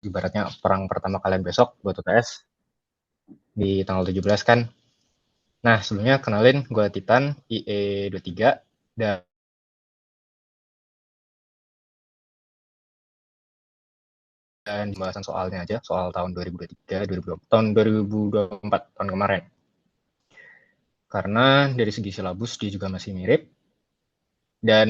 ibaratnya perang pertama kalian besok buat UTS di tanggal 17 kan. Nah, sebelumnya kenalin gue Titan IE23 dan pembahasan soalnya aja, soal tahun 2023, 2020, tahun 2024, tahun kemarin. Karena dari segi silabus dia juga masih mirip dan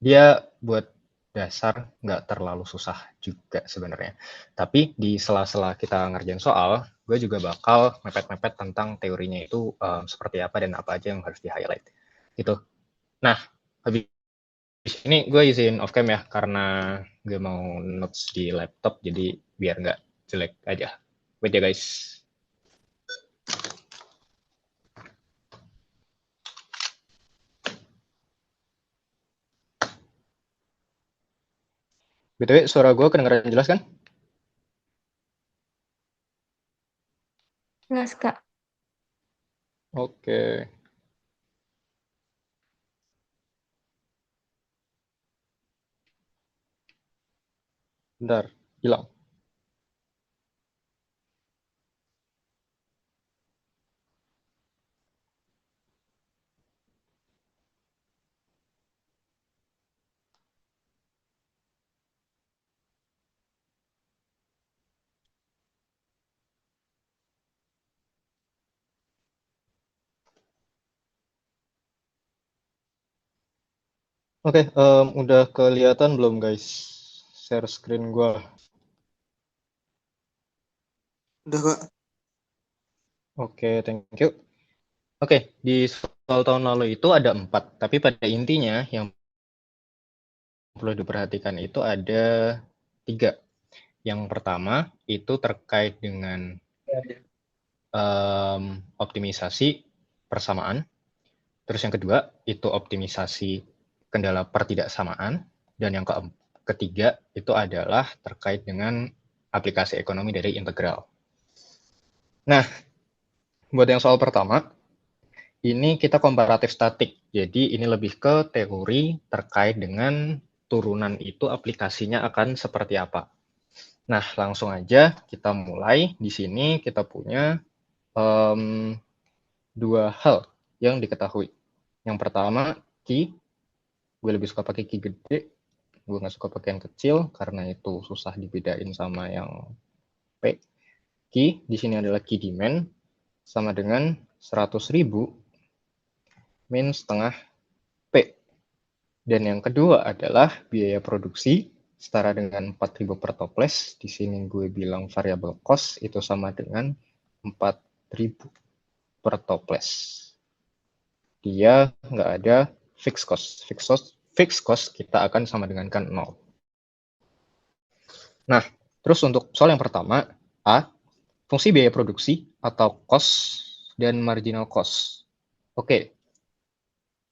dia buat dasar nggak terlalu susah juga sebenarnya. Tapi di sela-sela kita ngerjain soal, gue juga bakal mepet-mepet tentang teorinya itu seperti apa dan apa aja yang harus di-highlight. Gitu. Nah, habis ini gue izin off cam ya, karena gue mau notes di laptop, jadi biar nggak jelek aja. Wait ya guys. BTW, suara gue kedengeran jelas kan? Jelas, Kak. Oke. Bentar, hilang. Oke, udah kelihatan belum guys? Share screen gue. Udah, Kak. Oke, thank you. Oke, di soal tahun lalu itu ada 4, tapi pada intinya yang perlu diperhatikan itu ada 3. Yang pertama itu terkait dengan optimisasi persamaan. Terus yang kedua itu optimisasi kendala pertidaksamaan. Dan yang ketiga itu adalah terkait dengan aplikasi ekonomi dari integral. Nah, buat yang soal pertama, ini kita komparatif statik. Jadi ini lebih ke teori terkait dengan turunan itu aplikasinya akan seperti apa. Nah, langsung aja kita mulai. Di sini kita punya 2 hal yang diketahui. Yang pertama, key. Gue lebih suka pakai key gede. Gue nggak suka pakai yang kecil karena itu susah dibedain sama yang P. Key di sini adalah key demand sama dengan 100.000 min setengah P. Dan yang kedua adalah biaya produksi setara dengan 4.000 per toples. Di sini gue bilang variable cost itu sama dengan 4.000 per toples. Dia nggak ada fixed cost. Fixed cost kita akan sama dengan kan 0. Nah, terus untuk soal yang pertama, A, fungsi biaya produksi atau cost dan marginal cost. Oke,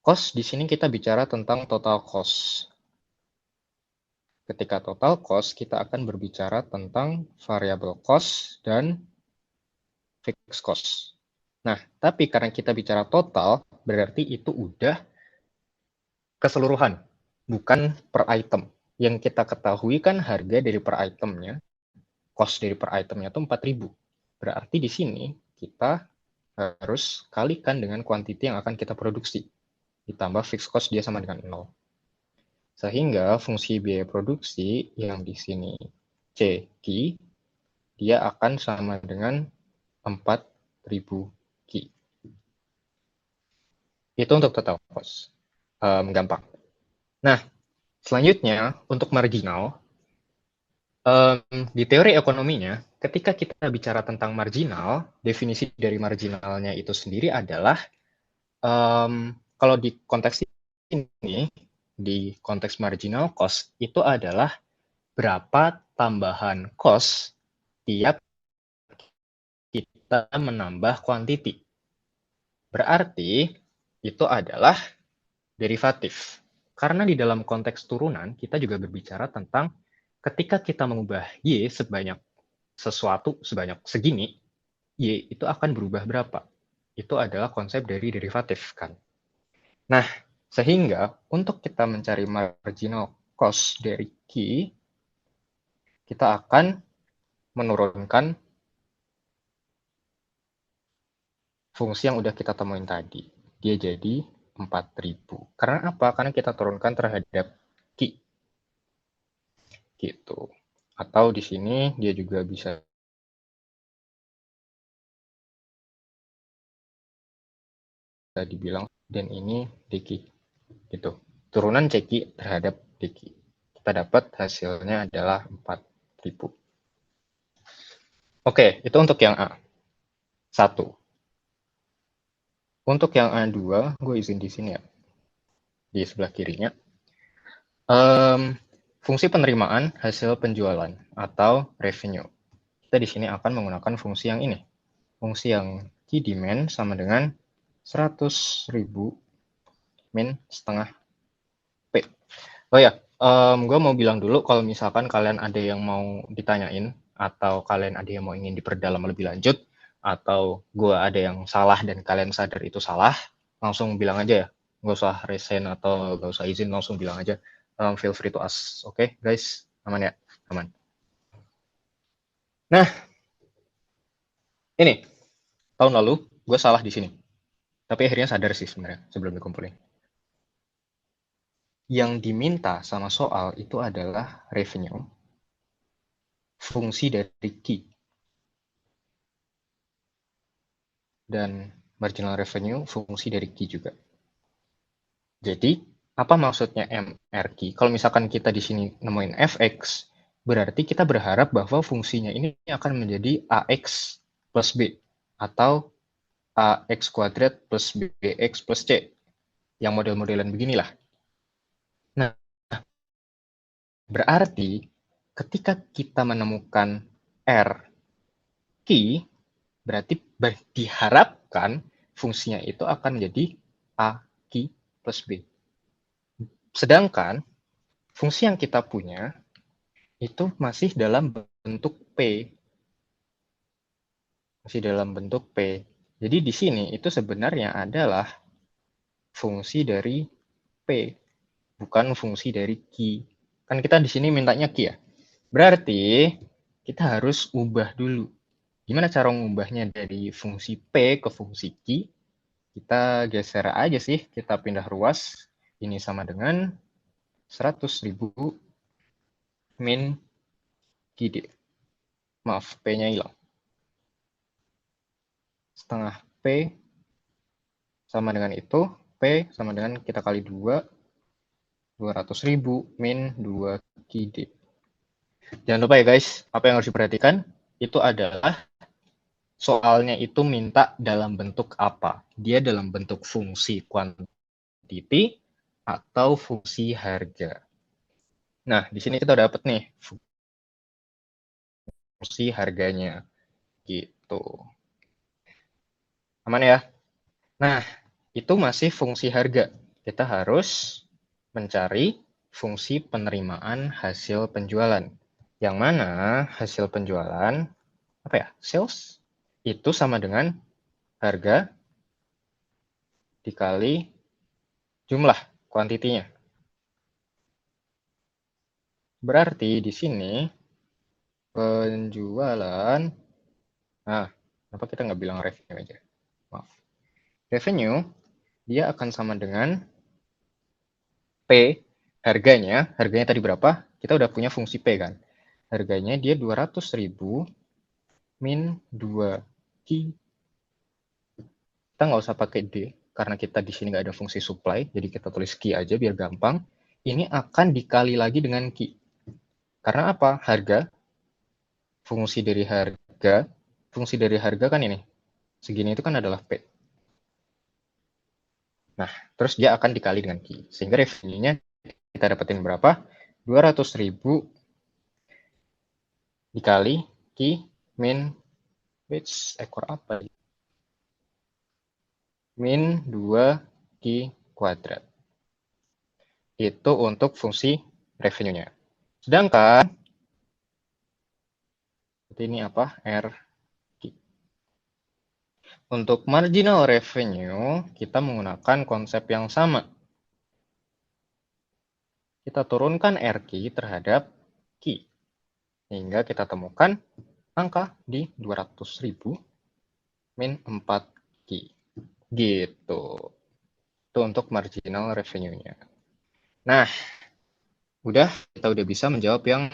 cost di sini kita bicara tentang total cost. Ketika total cost, kita akan berbicara tentang variable cost dan fixed cost. Nah, tapi karena kita bicara total, berarti itu udah keseluruhan, bukan per item. Yang kita ketahui kan harga dari per itemnya, cost dari per itemnya itu 4.000. Berarti di sini kita harus kalikan dengan quantity yang akan kita produksi. Ditambah fixed cost dia sama dengan 0. Sehingga fungsi biaya produksi yang di sini CQ, dia akan sama dengan 4.000 Ki. Itu untuk total cost. Gampang. Nah, selanjutnya untuk marginal, di teori ekonominya, ketika kita bicara tentang marginal, definisi dari marginalnya itu sendiri adalah, kalau di konteks ini, di konteks marginal cost, itu adalah berapa tambahan cost tiap kita menambah quantity. Berarti itu adalah derivatif. Karena di dalam konteks turunan, kita juga berbicara tentang ketika kita mengubah Y sebanyak sesuatu sebanyak segini, Y itu akan berubah berapa. Itu adalah konsep dari derivatif kan. Nah, sehingga untuk kita mencari marginal cost dari Q, kita akan menurunkan fungsi yang udah kita temuin tadi. Dia jadi 4.000. Karena apa? Karena kita turunkan terhadap Ki. Gitu. Atau di sini dia juga bisa dibilang, dan ini Deki. Gitu. Turunan Ceki terhadap Deki. Kita dapat hasilnya adalah 4.000. Oke, itu untuk yang A. 1. Untuk yang A2, gue izin di sini ya. Di sebelah kirinya. Fungsi penerimaan hasil penjualan atau revenue. Kita di sini akan menggunakan fungsi yang ini. Fungsi yang key demand sama dengan 100.000 min setengah P. Oh ya, gue mau bilang dulu kalau misalkan kalian ada yang mau ditanyain atau kalian ada yang mau ingin diperdalam lebih lanjut atau gue ada yang salah dan kalian sadar itu salah, langsung bilang aja ya. Nggak usah resign atau nggak usah izin, langsung bilang aja. Feel free to ask. Oke, guys? Aman ya? Aman. Nah, ini. Tahun lalu, gue salah di sini. Tapi akhirnya sadar sih sebenarnya sebelum dikumpulin. Yang diminta sama soal itu adalah revenue, fungsi dari key, dan marginal revenue fungsi dari key juga. Jadi, apa maksudnya MRQ? Kalau misalkan kita di sini nemuin fx, berarti kita berharap bahwa fungsinya ini akan menjadi ax plus b, atau ax kuadrat plus bx plus c, yang model-modelan beginilah. Nah, berarti ketika kita menemukan R key, berarti diharapkan fungsinya itu akan menjadi A key plus B. Sedangkan fungsi yang kita punya itu masih dalam bentuk P. Masih dalam bentuk P. Jadi di sini itu sebenarnya adalah fungsi dari P, bukan fungsi dari Q. Kan kita di sini mintanya Q ya. Berarti kita harus ubah dulu. Gimana cara mengubahnya dari fungsi P ke fungsi Q? Kita geser aja sih, kita pindah ruas. Ini sama dengan 100.000 min QD. Maaf, P-nya hilang. Setengah P sama dengan itu. P sama dengan kita kali 2, 200.000 min 2 QD. Jangan lupa ya guys, apa yang harus diperhatikan itu adalah soalnya itu minta dalam bentuk apa. Dia dalam bentuk fungsi quantity atau fungsi harga. Nah, di sini kita dapat nih fungsi harganya. Gitu. Aman ya? Nah, itu masih fungsi harga. Kita harus mencari fungsi penerimaan hasil penjualan. Yang mana hasil penjualan, apa ya, sales, itu sama dengan harga dikali jumlah kuantitinya. Berarti di sini penjualan, nah, kenapa kita nggak bilang revenue aja? Maaf. Revenue, dia akan sama dengan P, harganya tadi berapa? Kita udah punya fungsi P kan. Harganya dia 200.000 min 2 Q. Kita nggak usah pakai D, karena kita di sini nggak ada fungsi supply, jadi kita tulis Q aja biar gampang. Ini akan dikali lagi dengan Q. Karena apa? Harga, fungsi dari harga kan ini. Segini itu kan adalah P. Nah, terus dia akan dikali dengan Q. Sehingga revenue-nya kita dapetin berapa? 200.000 dikali Q min, ekor apa? Min 2 Q kuadrat. Itu untuk fungsi revenue-nya. Sedangkan, ini apa? R. Untuk marginal revenue, kita menggunakan konsep yang sama. Kita turunkan RQ terhadap Q. Hingga kita temukan angka di 200.000 min 4Q. Gitu. Itu untuk marginal revenue-nya. Nah, kita udah bisa menjawab yang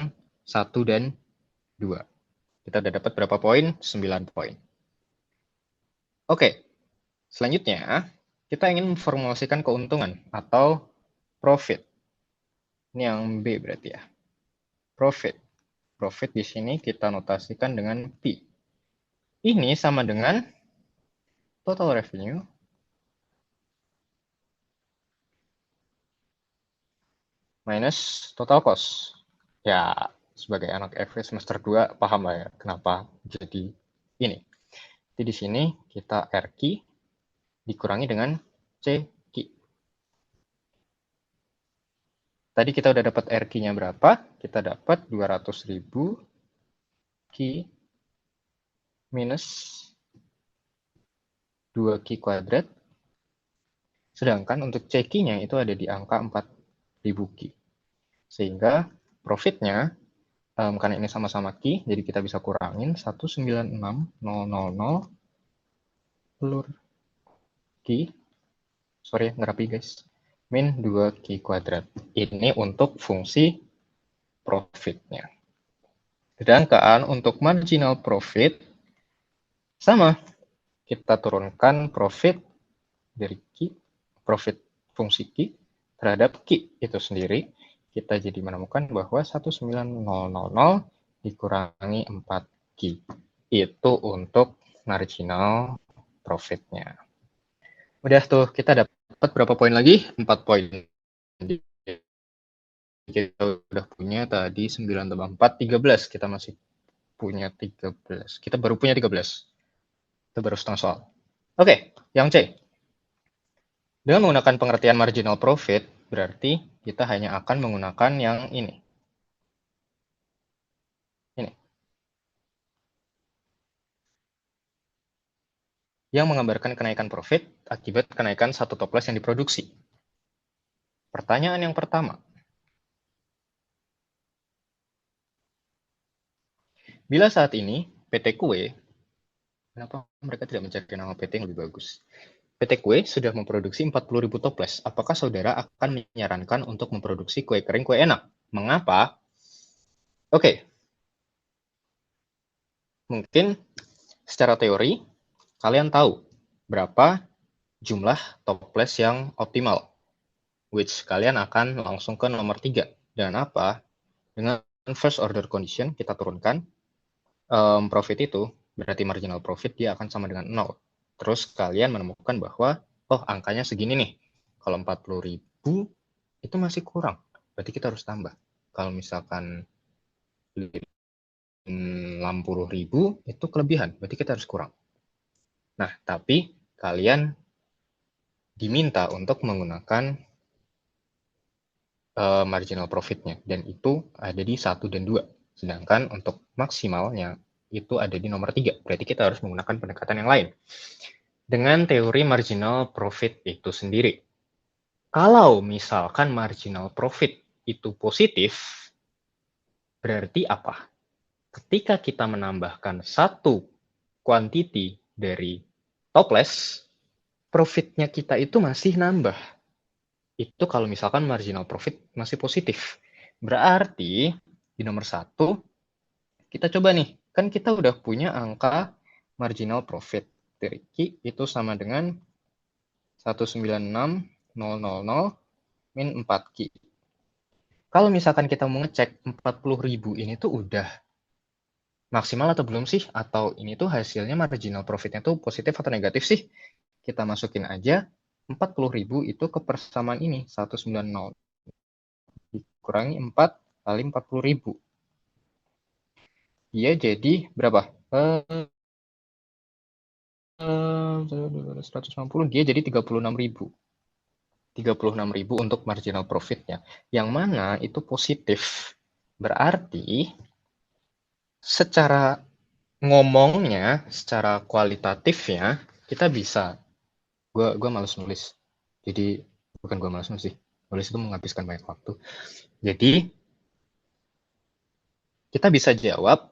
1 dan 2. Kita udah dapat berapa poin? 9 poin. Oke, selanjutnya kita ingin memformulasikan keuntungan atau profit. Ini yang B berarti ya. Profit. Profit di sini kita notasikan dengan P. Ini sama dengan total revenue minus total cost. Ya, sebagai anak FE semester 2 paham lah ya kenapa jadi ini. Jadi di sini kita RQ dikurangi dengan CQ. Tadi kita udah dapat RQ-nya berapa? Kita dapat 200.000 Q minus 2Q kuadrat. Sedangkan untuk CQ-nya itu ada di angka 4.000 Q. Sehingga profitnya, karena ini sama-sama Q, jadi kita bisa kurangin 196.000 telur Q. Sorry, nggak rapi guys. Min 2Q kuadrat. Ini untuk fungsi profitnya. Sedangkan untuk marginal profit, sama. Kita turunkan profit dari Q, profit fungsi Q terhadap Q itu sendiri. Kita jadi menemukan bahwa 19000 dikurangi 4Q. Itu untuk marginal profitnya. Udah tuh, kita dapat berapa poin lagi? 4 poin. Kita udah punya tadi 9 tambah 4, 13. Kita masih punya 13. Kita baru punya 13. Itu baru setengah soal. Oke, yang C. Dengan menggunakan pengertian marginal profit, berarti kita hanya akan menggunakan yang ini. Ini. Yang menggambarkan kenaikan profit akibat kenaikan satu toples yang diproduksi. Pertanyaan yang pertama. Bila saat ini PT Kue, kenapa mereka tidak mencari nama PT yang lebih bagus? PT Kue sudah memproduksi 40.000 toples. Apakah saudara akan menyarankan untuk memproduksi kue kering kue enak? Mengapa? Oke. Mungkin secara teori, kalian tahu berapa jumlah toples yang optimal. Which kalian akan langsung ke nomor 3. Dan apa? Dengan first order condition, kita turunkan profit itu, berarti marginal profit, dia akan sama dengan 0. Terus kalian menemukan bahwa, oh angkanya segini nih. Kalau 40.000 itu masih kurang. Berarti kita harus tambah. Kalau misalkan 60.000 itu kelebihan. Berarti kita harus kurang. Nah, tapi kalian diminta untuk menggunakan marginal profitnya. Dan itu ada di 1 dan 2. Sedangkan untuk maksimalnya itu ada di nomor 3. Berarti kita harus menggunakan pendekatan yang lain. Dengan teori marginal profit itu sendiri. Kalau misalkan marginal profit itu positif, berarti apa? Ketika kita menambahkan satu quantity dari toples, profitnya kita itu masih nambah. Itu kalau misalkan marginal profit masih positif. Berarti di nomor 1, kita coba nih, kan kita udah punya angka marginal profit. Dari Q itu sama dengan 196.000 min 4Q. Kalau misalkan kita mau ngecek 40.000 ini tuh udah maksimal atau belum sih? Atau ini tuh hasilnya marginal profitnya tuh positif atau negatif sih? Kita masukin aja 40.000 itu ke persamaan ini, 190 dikurangi 4 kali 40.000. Dia jadi berapa? 150, dia jadi 36.000. 36.000 untuk marginal profitnya. Yang mana itu positif. Berarti secara ngomongnya, secara kualitatifnya, kita bisa. Gue males nulis. Jadi, bukan gue males nulis sih. Nulis itu menghabiskan banyak waktu. Jadi, Kita bisa jawab,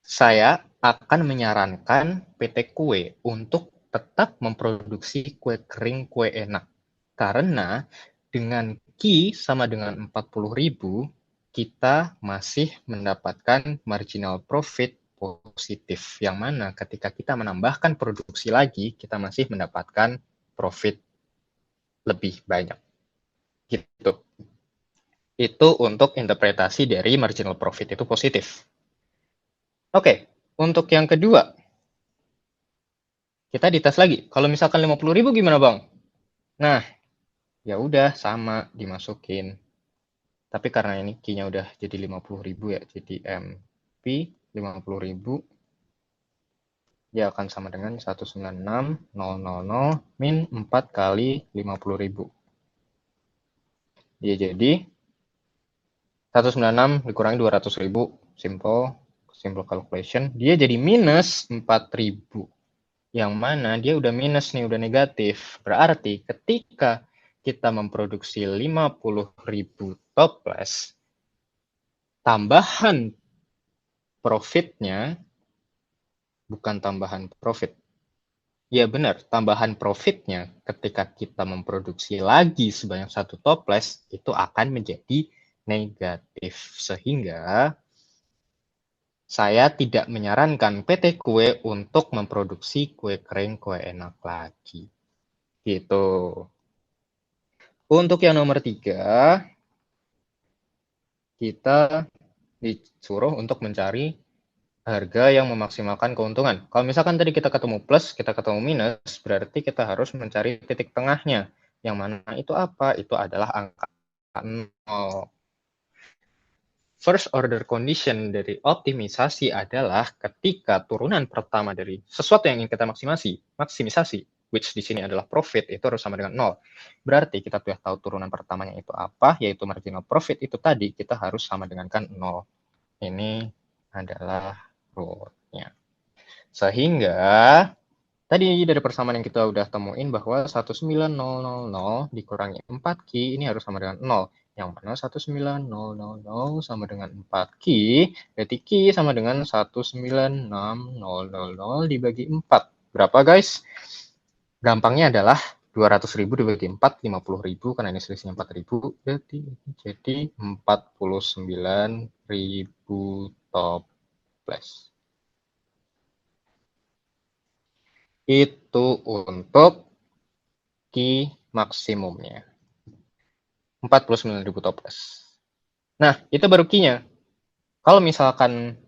saya akan menyarankan PT Kue untuk tetap memproduksi kue kering, kue enak. Karena dengan Ki sama dengan 40.000, kita masih mendapatkan marginal profit positif. Yang mana ketika kita menambahkan produksi lagi, kita masih mendapatkan profit lebih banyak. Gitu. Itu untuk interpretasi dari marginal profit itu positif. Oke, untuk yang kedua, kita dites lagi. Kalau misalkan 50.000 gimana, Bang? Nah, ya udah sama dimasukin. Tapi karena ini key-nya udah jadi 50.000 ya, jadi MP 50.000, dia akan sama dengan 196.000 min 4 kali 50.000. Dia jadi 196 dikurangi 200.000, simple calculation, dia jadi minus 4.000. Yang mana dia udah minus nih, udah negatif. Berarti ketika kita memproduksi 50.000 toples, tambahan profitnya bukan tambahan profit. Ya benar, tambahan profitnya ketika kita memproduksi lagi sebanyak satu toples itu akan menjadi negatif. Sehingga saya tidak menyarankan PT Kue untuk memproduksi kue kering, kue enak lagi. Gitu. Untuk yang nomor 3, kita disuruh untuk mencari harga yang memaksimalkan keuntungan. Kalau misalkan tadi kita ketemu plus, kita ketemu minus, berarti kita harus mencari titik tengahnya. Yang mana itu apa? Itu adalah angka 0. First order condition dari optimisasi adalah ketika turunan pertama dari sesuatu yang ingin kita maksimisasi, which di sini adalah profit, itu harus sama dengan 0. Berarti kita sudah tahu turunan pertamanya itu apa, yaitu marginal profit itu tadi, kita harus sama dengan kan 0. Ini adalah rule-nya. Sehingga tadi dari persamaan yang kita udah temuin bahwa 19000 dikurangi 4Q ini harus sama dengan 0. Yang mana 19000 sama dengan 4Q, berarti Q sama dengan 196.000 dibagi 4. Berapa guys? Gampangnya adalah 200.000 dibagi 4, 50.000, karena ini selisihnya 4.000, jadi 49.000 toples. Itu untuk key maksimumnya. 49.000 toples. Nah, itu baru key-nya. Kalau misalkan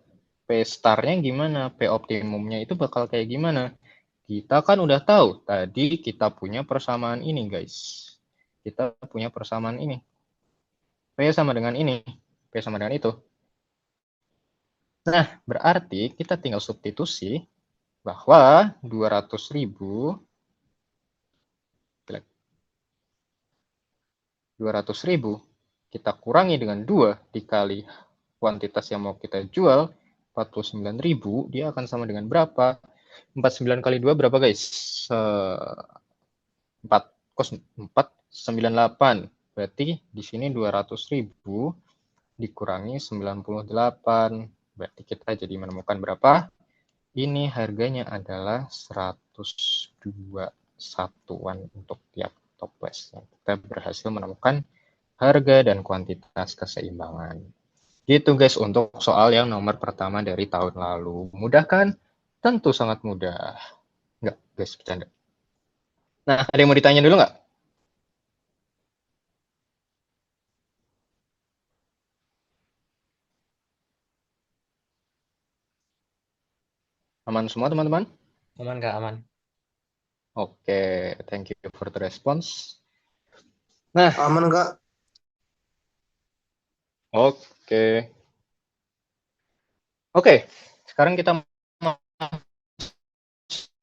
P star-nya gimana, P optimumnya itu bakal kayak gimana? Kita kan udah tahu, tadi kita punya persamaan ini, guys. Kita punya persamaan ini. P sama dengan ini, P sama dengan itu. Nah, berarti kita tinggal substitusi bahwa 200.000 kita kurangi dengan 2 dikali kuantitas yang mau kita jual, 49.000, dia akan sama dengan berapa? 49 kali 2 berapa guys? 4, 98. Berarti di sini 200.000 dikurangi 98. Berarti kita jadi menemukan berapa? Ini harganya adalah 102 satuan untuk tiap toples. Kita berhasil menemukan harga dan kuantitas keseimbangan. Gitu guys untuk soal yang nomor pertama dari tahun lalu. Mudah kan? Tentu sangat mudah. Enggak guys, bercanda. Nah, ada yang mau ditanya dulu nggak? Aman semua teman-teman? Aman nggak aman? Oke, thank you for the response. Nah, Aman nggak? oke. Oke, sekarang kita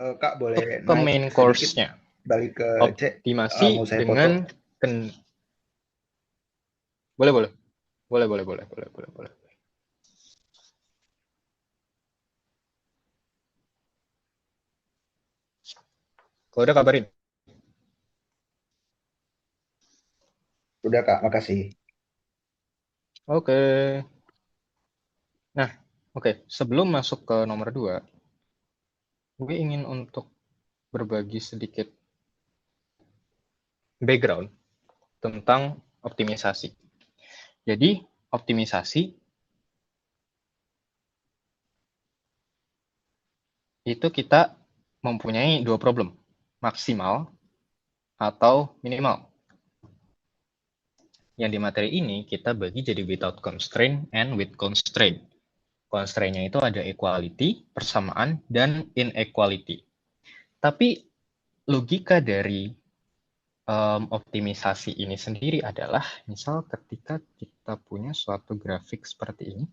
Kak boleh masuk ke naik main sedikit course-nya. balik ke C. Optimasi Mau saya dengan foto. boleh, boleh. Boleh, boleh, boleh, boleh, boleh, boleh. Kalau udah kabarin. Udah Kak, makasih. Oke. Nah, oke, sebelum masuk ke nomor 2, gue ingin untuk berbagi sedikit background tentang optimisasi. Jadi, optimisasi itu kita mempunyai dua problem, maksimal atau minimal. Yang di materi ini kita bagi jadi without constraint and with constraint. Constraint-nya itu ada equality, persamaan, dan inequality. Tapi logika dari optimisasi ini sendiri adalah, misal ketika kita punya suatu grafik seperti ini,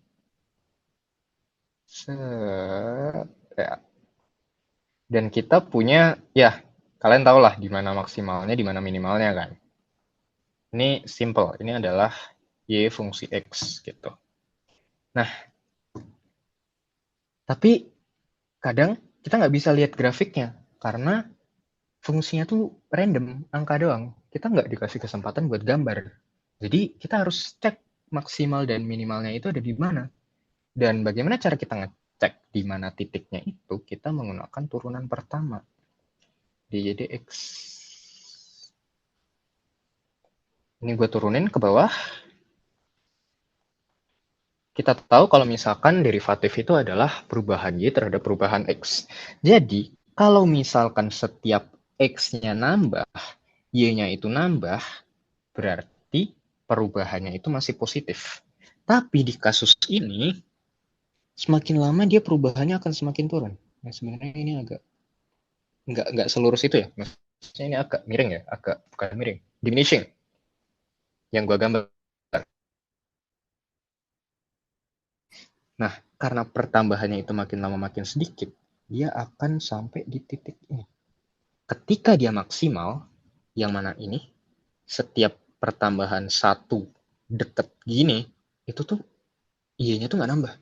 dan kita punya, ya kalian tahu lah di mana maksimalnya, di mana minimalnya kan. Ini simple, ini adalah y fungsi x gitu. Nah, tapi kadang kita nggak bisa lihat grafiknya karena fungsinya tuh random, angka doang. Kita nggak dikasih kesempatan buat gambar. Jadi kita harus cek maksimal dan minimalnya itu ada di mana. Dan bagaimana cara kita ngecek di mana titiknya itu? Kita menggunakan turunan pertama, dy dx. Ini gue turunin ke bawah. Kita tahu kalau misalkan derivatif itu adalah perubahan y terhadap perubahan x. Jadi, kalau misalkan setiap x-nya nambah, y-nya itu nambah, berarti perubahannya itu masih positif. Tapi di kasus ini, semakin lama dia perubahannya akan semakin turun. Nah, sebenarnya ini agak nggak selurus itu ya. Maksudnya ini agak miring ya, agak bukan miring, diminishing. Yang gue gambar. Nah, karena pertambahannya itu makin lama makin sedikit, dia akan sampai di titik ini. Ketika dia maksimal, yang mana ini, setiap pertambahan satu deket gini, itu tuh y-nya tuh nggak nambah.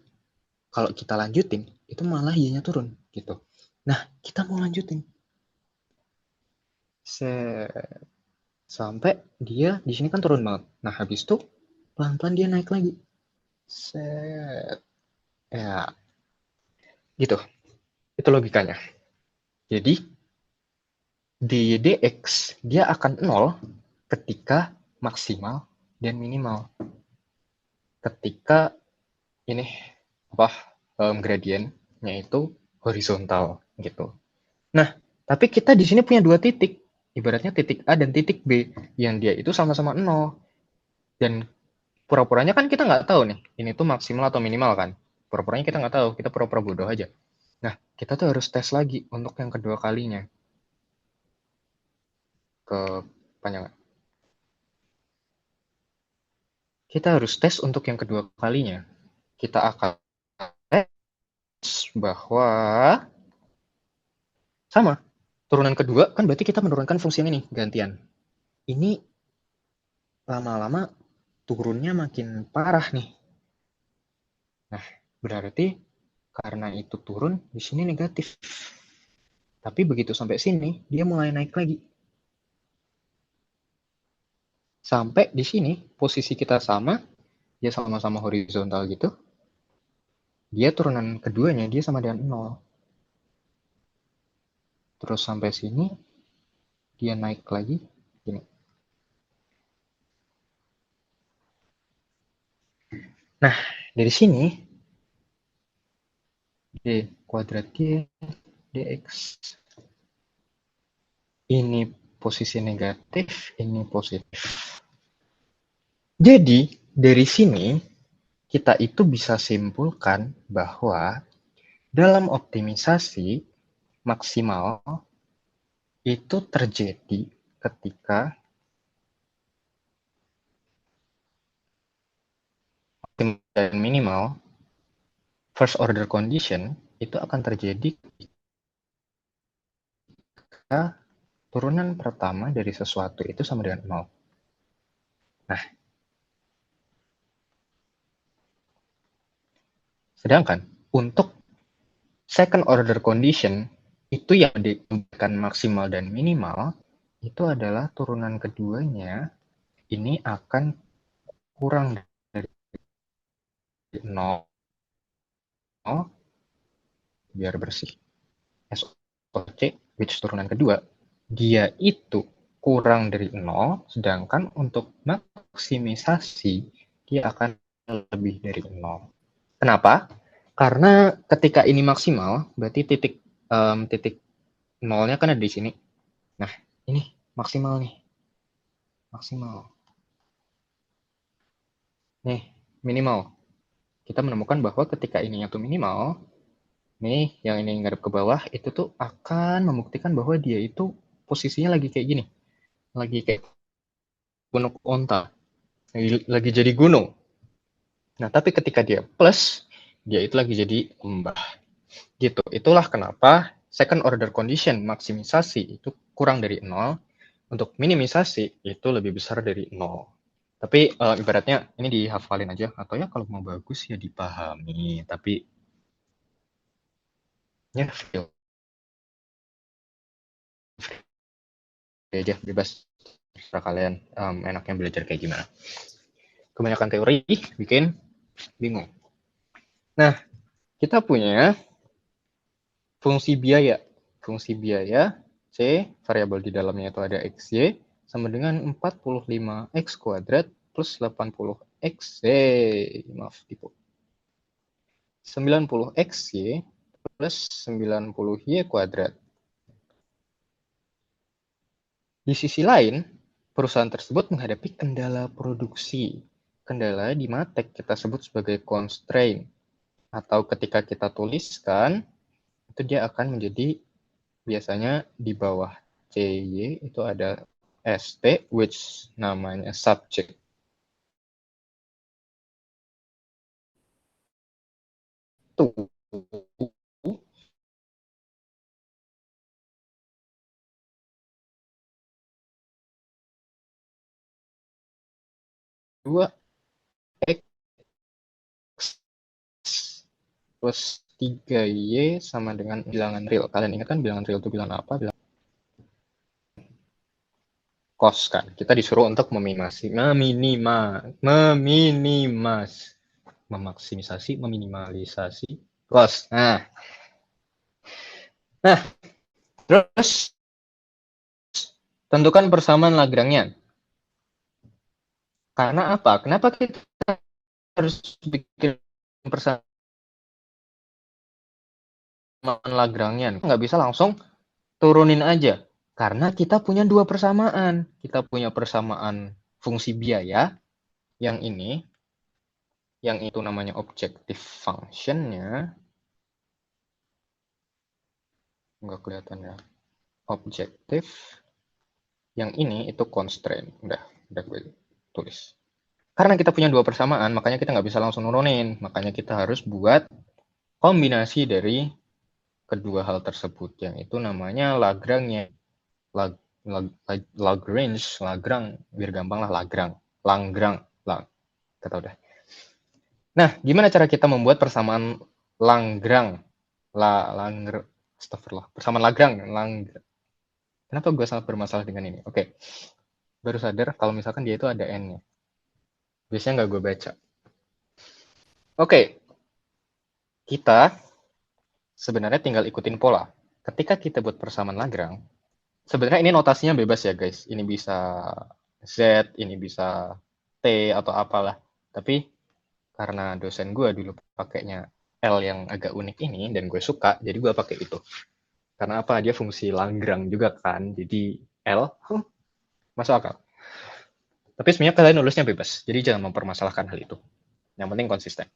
Kalau kita lanjutin, itu malah y-nya turun gitu. Nah, kita mau lanjutin. Sampai dia di sini kan turun banget. Nah, habis itu pelan-pelan dia naik lagi. Set. Ya, gitu. Itu logikanya. Jadi, dy dx dia akan 0 ketika maksimal dan minimal. Ketika ini gradiennya itu horizontal gitu. Nah, tapi kita di sini punya dua titik. Ibaratnya titik A dan titik B yang dia itu sama-sama 0. Dan pura-puranya kan kita nggak tahu nih, ini tuh maksimal atau minimal kan. Pura-puranya kita nggak tahu, kita pura-pura bodoh aja. Nah, kita tuh harus tes lagi untuk yang kedua kalinya. Kepanjangan. Kita harus tes untuk yang kedua kalinya. Kita akan tes bahwa sama. Turunan kedua kan berarti kita menurunkan fungsi yang ini, gantian. Ini lama-lama turunnya makin parah nih. Nah, berarti karena itu turun, di sini negatif. Tapi begitu sampai sini, dia mulai naik lagi. Sampai di sini, posisi kita sama, dia sama-sama horizontal gitu. Dia turunan keduanya, dia sama dengan 0. Terus sampai sini, dia naik lagi, gini. Nah, dari sini, d kuadrat dx. Ini posisi negatif, ini positif. Jadi, dari sini, kita itu bisa simpulkan bahwa dalam optimisasi maksimal itu terjadi ketika dan minimal first order condition itu akan terjadi ketika turunan pertama dari sesuatu itu sama dengan 0. Nah, sedangkan untuk second order condition itu yang diberikan maksimal dan minimal itu adalah turunan keduanya ini akan kurang dari 0 biar bersih. SOC, which turunan kedua, dia itu kurang dari 0, sedangkan untuk maksimisasi, dia akan lebih dari 0. Kenapa? Karena ketika ini maksimal, berarti titik nolnya kan ada di sini. Nah, ini maksimal nih. Maksimal. Nih, minimal. Kita menemukan bahwa ketika ininya tuh minimal, nih, yang ini ngadep ke bawah, itu tuh akan membuktikan bahwa dia itu posisinya lagi kayak gini. Lagi kayak gunung onta. Lagi jadi gunung. Nah, tapi ketika dia plus, dia itu lagi jadi lembah. Gitu. Itulah kenapa second order condition maksimisasi itu kurang dari 0, untuk minimisasi itu lebih besar dari 0. Tapi ibaratnya ini dihafalin aja, atau ya kalau mau bagus ya dipahami, tapi ya feel aja, bebas, terserah kalian enaknya belajar kayak gimana. Kebanyakan teori bikin bingung. Nah, kita punya fungsi biaya. Fungsi biaya C, variabel di dalamnya itu ada XY, sama dengan 45X kuadrat plus 80XY. Maaf, tipu. 90XY plus 90Y kuadrat. Di sisi lain, perusahaan tersebut menghadapi kendala produksi. Kendala di Matek kita sebut sebagai constraint. Atau ketika kita tuliskan, itu dia akan menjadi biasanya di bawah CY itu ada ST, which namanya subject. Tuh. Dua X plus 3Y sama dengan bilangan real. Kalian ingat kan bilangan real itu bilangan apa? Bilangan cost kan. Kita disuruh untuk memaksimalisasi, meminimalisasi cost. Nah, terus tentukan persamaan Lagrangian. Karena apa? Kenapa kita harus bikin persamaan Lagrangian? Nggak bisa langsung turunin aja. Karena kita punya dua persamaan. Kita punya persamaan fungsi biaya, yang ini, yang itu namanya objective function-nya. Nggak kelihatan ya. Objective. Yang ini itu constraint. Udah gue tulis. Karena kita punya dua persamaan, makanya kita nggak bisa langsung nurunin. Makanya kita harus buat kombinasi dari kedua hal tersebut, yang itu namanya Lagrangian. Lagrange, biar gampang lah, Lagrange. Kita udah. Nah, gimana cara kita membuat persamaan Lagrange? Astagfirullah, persamaan Lagrange. Kenapa gue sangat bermasalah dengan ini? Oke, baru sadar kalau misalkan dia itu ada n-nya. Biasanya nggak gue baca. Oke, kita sebenarnya tinggal ikutin pola. Ketika kita buat persamaan Lagrange, sebenarnya ini notasinya bebas ya guys. Ini bisa Z, ini bisa T atau apalah. Tapi karena dosen gue dulu pakainya L yang agak unik ini dan gue suka, jadi gue pakai itu. Karena apa? Dia fungsi Lagrange juga kan. Jadi L masuk akal. Tapi sebenarnya kalian nulisnya bebas. Jadi jangan mempermasalahkan hal itu. Yang penting konsisten.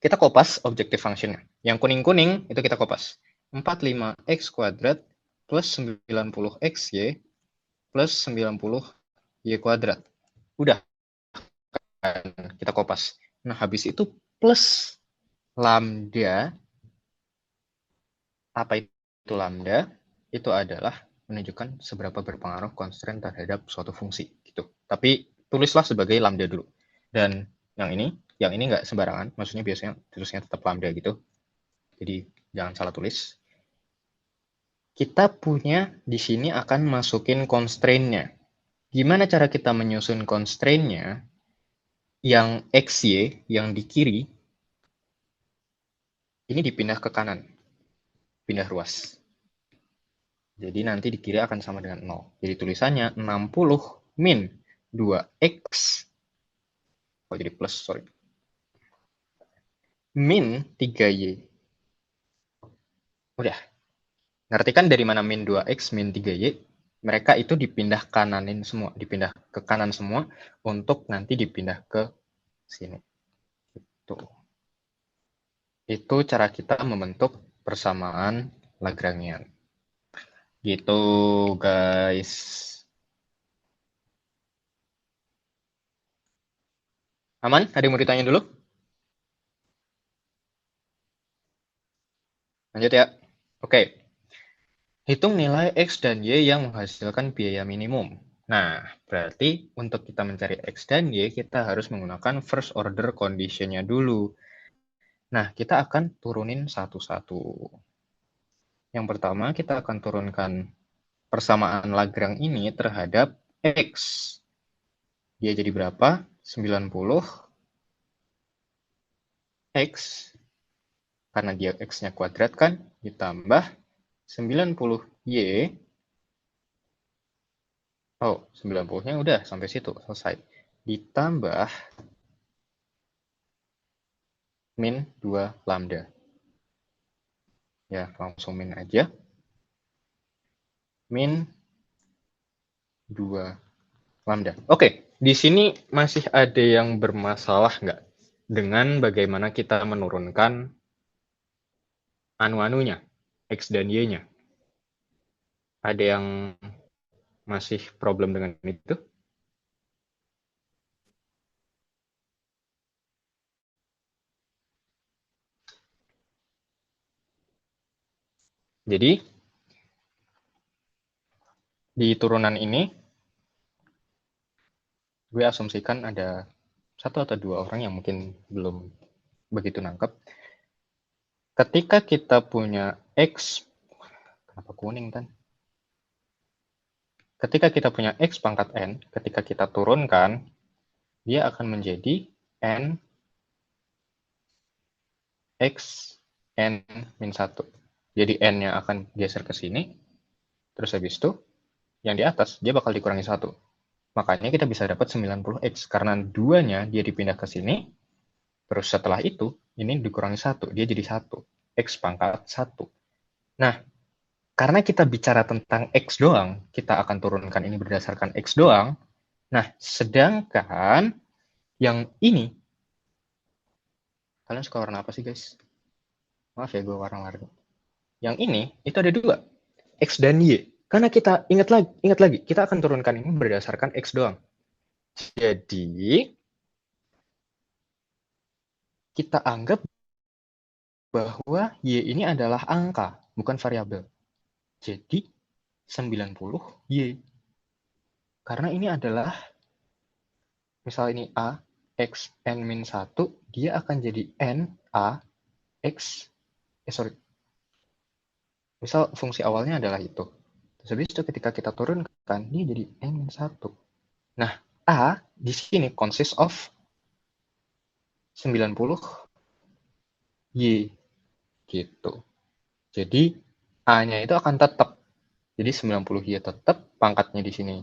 Kita kopas objective function-nya. Yang kuning-kuning itu kita kopas. 45x kuadrat plus 90xy plus 90y kuadrat. Udah. Kita kopas. Nah, habis itu plus lambda. Apa itu lambda? Itu adalah menunjukkan seberapa berpengaruh constraint terhadap suatu fungsi. Gitu. Tapi tulislah sebagai lambda dulu. Dan yang ini nggak sembarangan. Maksudnya biasanya tulisnya tetap lambda gitu. Jadi jangan salah tulis. Kita punya di sini akan masukin constraint-nya. Gimana cara kita menyusun constraint-nya? Yang XY, yang di kiri, ini dipindah ke kanan, pindah ruas. Jadi nanti di kiri akan sama dengan 0. Jadi tulisannya 60 min 2x, oh jadi plus, sorry, min 3y. Udah, ngerti kan dari mana min 2x, min 3y? Mereka itu dipindah kananin semua, dipindah ke kanan semua untuk nanti dipindah ke sini. Itu cara kita membentuk persamaan Lagrangian. Gitu, guys. Aman? Ada yang mau ditanya dulu? Lanjut ya. Oke. Hitung nilai X dan Y yang menghasilkan biaya minimum. Nah, berarti untuk kita mencari X dan Y, kita harus menggunakan first order condition-nya dulu. Nah, kita akan turunin satu-satu. Yang pertama, kita akan turunkan persamaan Lagrange ini terhadap X. Dia jadi berapa? 90 X, karena dia X-nya kuadrat kan, ditambah 90Y. Oh, 90-nya udah sampai situ, selesai. Ditambah min 2 lambda. Ya, langsung min aja. Min 2 lambda. Oke, di sini masih ada yang bermasalah nggak dengan bagaimana kita menurunkan anu-anunya, X dan Y-nya? Ada yang masih problem dengan itu? Jadi, di turunan ini, gue asumsikan ada 1 atau 2 orang yang mungkin belum begitu nangkep. Ketika kita punya X, kenapa kuning kan? Ketika kita punya X pangkat N, ketika kita turunkan, dia akan menjadi N X N min 1. Jadi N-nya akan geser ke sini, terus habis itu, yang di atas, dia bakal dikurangi 1. Makanya kita bisa dapat 90X, karena 2-nya dia dipindah ke sini, terus setelah itu, ini dikurangi 1, dia jadi 1. X pangkat 1. Nah, karena kita bicara tentang X doang, kita akan turunkan ini berdasarkan X doang. Nah, sedangkan yang ini, kalian suka warna apa sih guys? Maaf ya, gue warna-warni. Yang ini, itu ada 2, X dan Y. Karena kita ingat lagi, kita akan turunkan ini berdasarkan X doang. Jadi, kita anggap bahwa Y ini adalah angka, bukan variabel. Jadi, 90 Y. Karena ini adalah, misal ini A, X, N min 1, dia akan jadi N, A, X, misal fungsi awalnya adalah itu. Terus habis itu ketika kita turunkan, dia jadi N min 1. Nah, A di sini consists of 90 Y. Gitu. Jadi, A-nya itu akan tetap. Jadi 90Y tetap, pangkatnya di sini.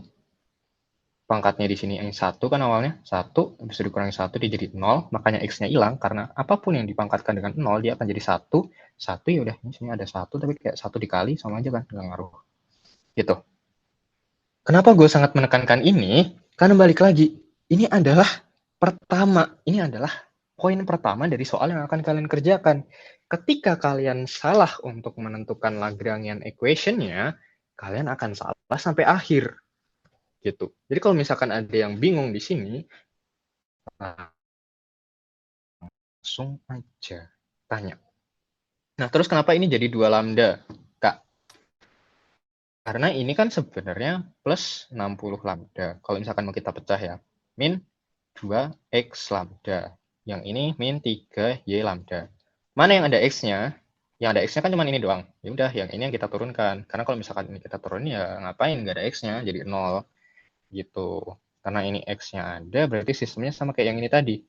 Pangkatnya di sini yang 1 kan awalnya, 1, habis itu dikurangi 1, dia jadi 0, makanya X-nya hilang, karena apapun yang dipangkatkan dengan 0, dia akan jadi 1. 1 ya udah, ini sini ada 1, tapi kayak 1 dikali, sama aja kan, nggak ngaruh. Gitu. Kenapa gue sangat menekankan ini? Karena balik lagi, ini adalah poin pertama dari soal yang akan kalian kerjakan. Ketika kalian salah untuk menentukan Lagrangian equation-nya, kalian akan salah sampai akhir. Gitu. Jadi kalau misalkan ada yang bingung di sini, langsung aja tanya. Nah, terus kenapa ini jadi 2 lambda, Kak? Karena ini kan sebenarnya plus 60 lambda. Kalau misalkan mau kita pecah ya, min 2x lambda. Yang ini min 3y lambda. Mana yang ada x-nya? Yang ada x-nya kan cuma ini doang. Ya udah, yang ini yang kita turunkan. Karena kalau misalkan ini kita turunin ya ngapain? Nggak ada x-nya, jadi 0. Gitu. Karena ini x-nya ada, berarti sistemnya sama kayak yang ini tadi.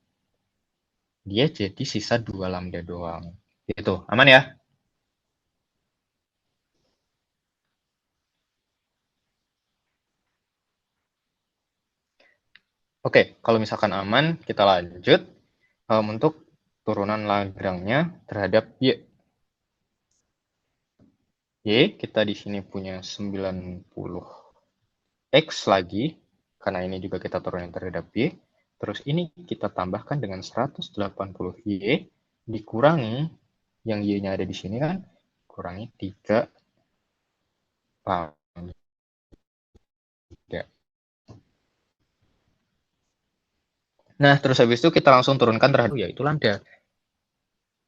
Dia jadi sisa 2 lambda doang. Gitu, aman ya? Oke, kalau misalkan aman, kita lanjut untuk turunan Lagrange-nya terhadap Y. Y, kita di sini punya 90X lagi, karena ini juga kita turunin terhadap Y. Terus ini kita tambahkan dengan 180Y, dikurangi, yang Y-nya ada di sini kan, kurangi 3 lambda. Nah, terus habis itu kita langsung turunkan terhadap yaitu lambda.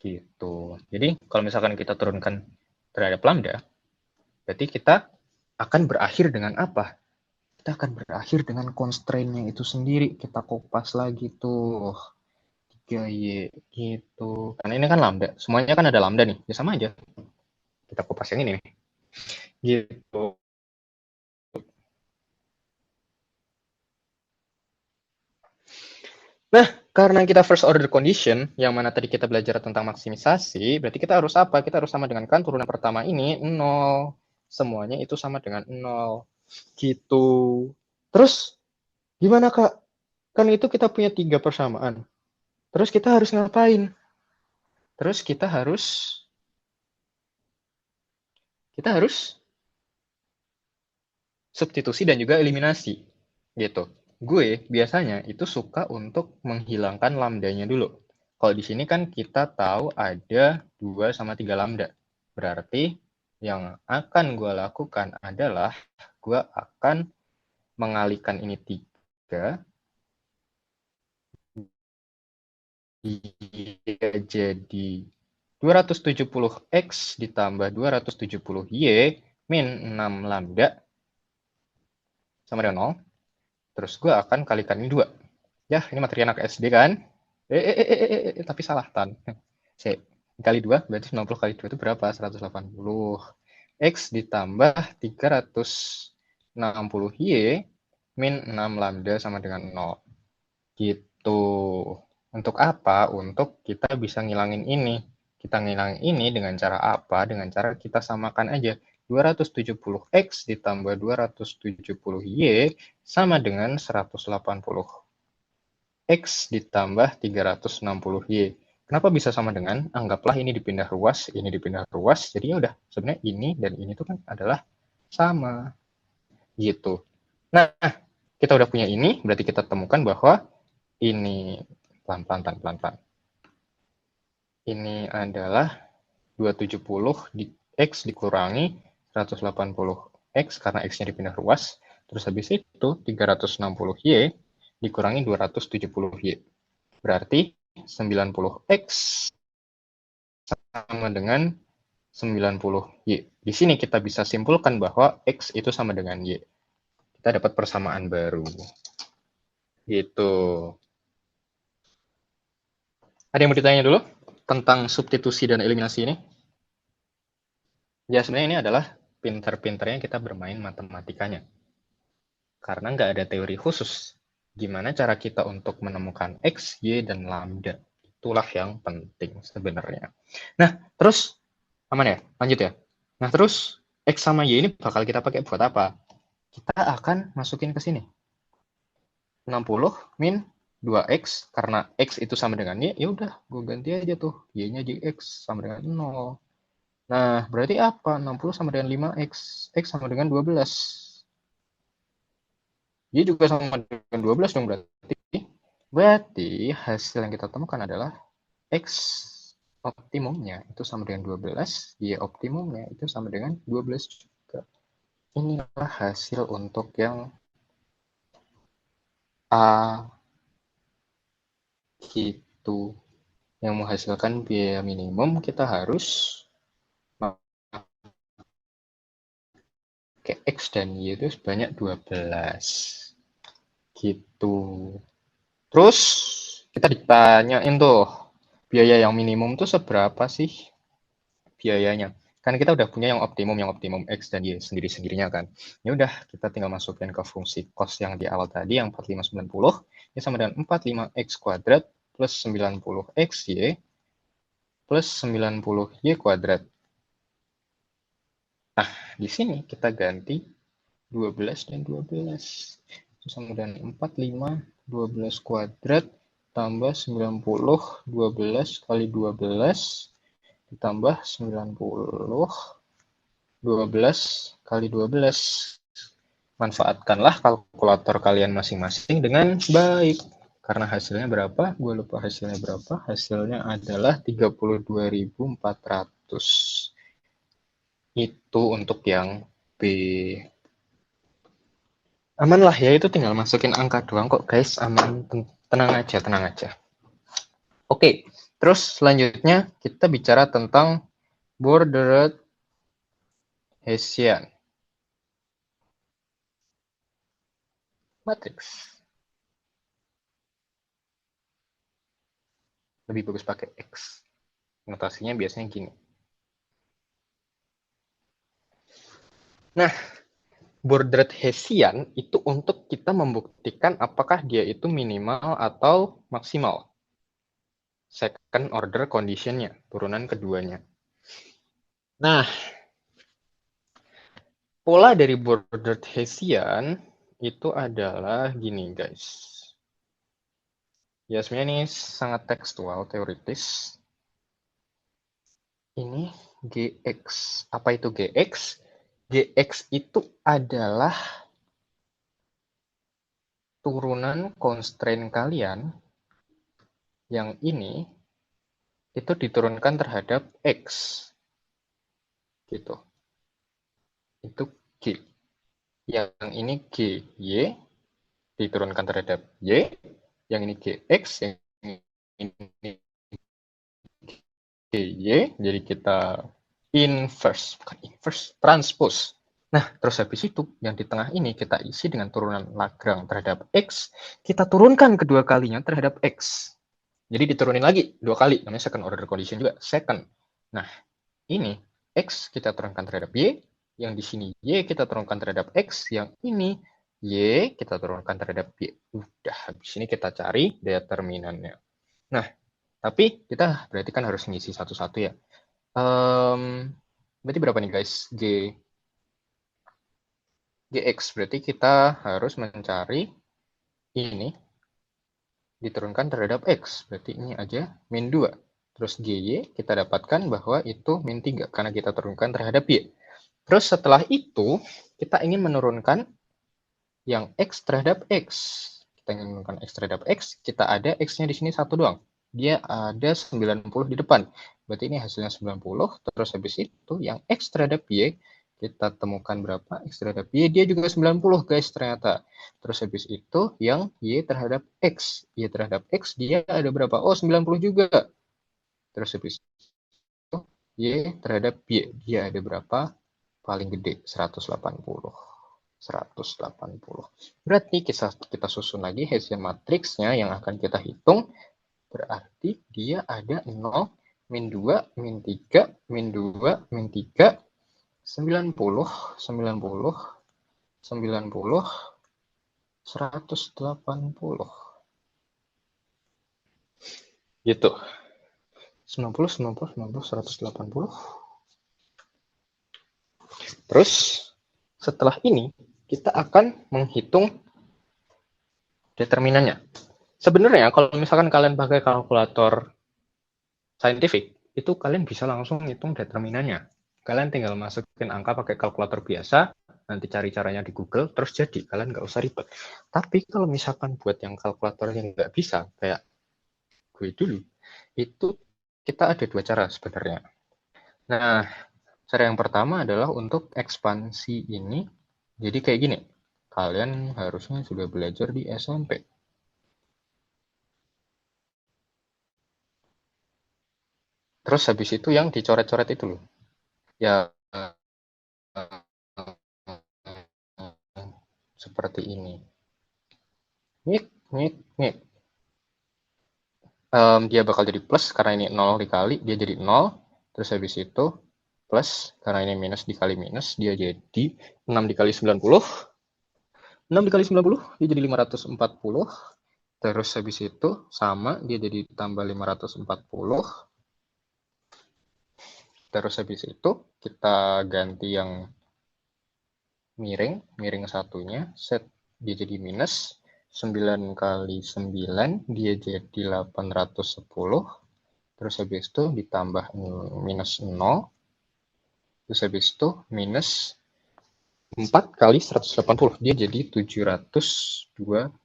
Gitu. Jadi, kalau misalkan kita turunkan terhadap lambda, berarti kita akan berakhir dengan apa? Kita akan berakhir dengan constraint-nya itu sendiri. Kita kopas lagi tuh. 3Y gitu. Karena ini kan lambda. Semuanya kan ada lambda nih. Ya sama aja. Kita kopas yang ini nih. Gitu. Nah, karena kita first order condition, yang mana tadi kita belajar tentang maksimisasi, berarti kita harus apa? Kita harus sama dengan kan turunan pertama ini 0. Semuanya itu sama dengan 0. Gitu. Terus, gimana Kak? Kan itu kita punya 3 persamaan. Terus kita harus ngapain? Terus kita harus substitusi dan juga eliminasi. Gitu. Gue biasanya itu suka untuk menghilangkan lambdanya dulu. Kalau di sini kan kita tahu ada 2 sama 3 lambda. Berarti yang akan gue lakukan adalah gue akan mengalihkan ini 3 jadi 270X ditambah 270Y min 6 lambda sama dengan 0. Terus gue akan kalikan ini 2. Ya, ini materi anak SD kan? Tapi salah, Tan. C. Kali 2, berarti 90 kali 2 itu berapa? 180. X ditambah 360Y min 6 lambda sama dengan 0. Gitu. Untuk apa? Untuk kita bisa ngilangin ini. Kita ngilangin ini dengan cara apa? Dengan cara kita samakan aja. 270X ditambah 270Y sama dengan 180X ditambah 360Y. Kenapa bisa sama dengan? Anggaplah ini dipindah ruas, ini dipindah ruas. Jadi ya udah, sebenarnya ini dan ini tuh kan adalah sama. Gitu. Nah, kita udah punya ini, berarti kita temukan bahwa ini pelan-pelan. Ini adalah 270 X dikurangi 180X karena X-nya dipindah ruas. Terus habis itu 360Y dikurangi 270Y. Berarti 90X sama dengan 90Y. Di sini kita bisa simpulkan bahwa X itu sama dengan Y. Kita dapat persamaan baru. Gitu. Ada yang mau ditanya dulu tentang substitusi dan eliminasi ini? Ya, sebenarnya ini adalah pinter-pinternya kita bermain matematikanya. Karena nggak ada teori khusus. Gimana cara kita untuk menemukan X, Y, dan lambda. Itulah yang penting sebenarnya. Nah, terus, aman ya? Lanjut ya? Nah, terus, X sama Y ini bakal kita pakai buat apa? Kita akan masukin ke sini. 60 min 2X, karena X itu sama dengan Y, ya udah, gue ganti aja tuh. Y-nya X sama dengan 0. Nah, berarti apa? 60 sama dengan 5X. X sama dengan 12. Y juga sama dengan 12 dong berarti. Berarti hasil yang kita temukan adalah X optimumnya itu sama dengan 12. Y optimumnya itu sama dengan 12 juga. Inilah hasil untuk yang A gitu. Yang menghasilkan biaya minimum kita harus pakai X dan Y itu sebanyak 12. Gitu. Terus kita ditanyain tuh, biaya yang minimum tuh seberapa sih biayanya? Kan kita udah punya yang optimum X dan Y sendiri-sendirinya kan. Ya udah, kita tinggal masukin ke fungsi cos yang di awal tadi, yang 4590, ya sama dengan 45X kuadrat plus 90XY plus 90Y kuadrat. Nah, di sini kita ganti 12 dan 12. Sama dengan 4, 5, 12 kuadrat tambah 90, 12 kali 12 ditambah 90, 12 kali 12. Manfaatkanlah kalkulator kalian masing-masing dengan baik. Karena hasilnya berapa? Gue lupa hasilnya berapa. Hasilnya adalah 32.400. Itu untuk yang B. Aman lah ya, itu tinggal masukin angka doang kok guys. Aman, tenang aja, tenang aja. Oke, terus selanjutnya kita bicara tentang bordered Hessian matrix. Lebih bagus pakai X. Notasinya biasanya gini. Nah, bordered Hessian itu untuk kita membuktikan apakah dia itu minimal atau maksimal. Second order condition-nya, turunan keduanya. Nah, pola dari bordered Hessian itu adalah gini guys. Ya sebenarnya ini sangat tekstual, teoritis. Ini GX. Apa itu GX? GX itu adalah turunan constraint kalian yang ini itu diturunkan terhadap X. Gitu. Itu G. Yang ini G, Y diturunkan terhadap Y. Yang ini GX, yang ini GY. Jadi kita inverse, bukan inverse, transpose. Nah, terus habis itu, yang di tengah ini kita isi dengan turunan Lagrange terhadap X, kita turunkan kedua kalinya terhadap X. Jadi diturunin lagi dua kali, namanya second order condition juga, second. Nah, ini X kita turunkan terhadap Y, yang di sini Y kita turunkan terhadap X, yang ini Y kita turunkan terhadap Y. Udah, habis ini kita cari determinannya. Nah, tapi kita berarti kan harus ngisi satu-satu ya. Berarti berapa nih guys? GX, berarti kita harus mencari ini diturunkan terhadap X. Berarti ini aja min 2. Terus GY kita dapatkan bahwa itu min 3 karena kita turunkan terhadap Y. Terus setelah itu kita ingin menurunkan yang X terhadap X. Kita ingin menurunkan X terhadap X, kita ada X-nya di sini satu doang. Dia ada 90 di depan. Berarti ini hasilnya 90. Terus habis itu yang X terhadap Y, kita temukan berapa X terhadap Y, dia juga 90 guys ternyata. Terus habis itu yang Y terhadap X. Y terhadap X dia ada berapa? Oh 90 juga. Terus habis itu Y terhadap Y, dia ada berapa? Paling gede 180. 180. Berarti kita susun lagi Hessian matriksnya yang akan kita hitung. Berarti dia ada 0, min 2, min 3, min 2, min 3, 90, 90, 90, 180. Gitu. 90, 90, 90, 180. Terus, setelah ini, kita akan menghitung determinannya. Sebenarnya, kalau misalkan kalian pakai kalkulator saintifik, itu kalian bisa langsung hitung determinannya. Kalian tinggal masukin angka pakai kalkulator biasa, nanti cari caranya di Google, terus jadi. Kalian nggak usah ribet. Tapi kalau misalkan buat yang kalkulator yang nggak bisa, kayak gue dulu, itu kita ada dua cara sebenarnya. Nah, cara yang pertama adalah untuk ekspansi ini. Jadi kayak gini, kalian harusnya sudah belajar di SMP. Terus habis itu yang dicoret-coret itu loh. Ya, seperti ini. Nik. Dia bakal jadi plus karena ini 0 dikali, dia jadi 0. Terus habis itu plus karena ini minus dikali minus, dia jadi 6 dikali 90. 6 dikali 90, dia jadi 540. Terus habis itu sama, dia jadi tambah 540. Terus habis itu kita ganti yang miring satunya, set dia jadi minus. 9 kali 9 dia jadi 810. Terus habis itu ditambah minus 0. Terus habis itu minus 4 kali 180. Dia jadi 720.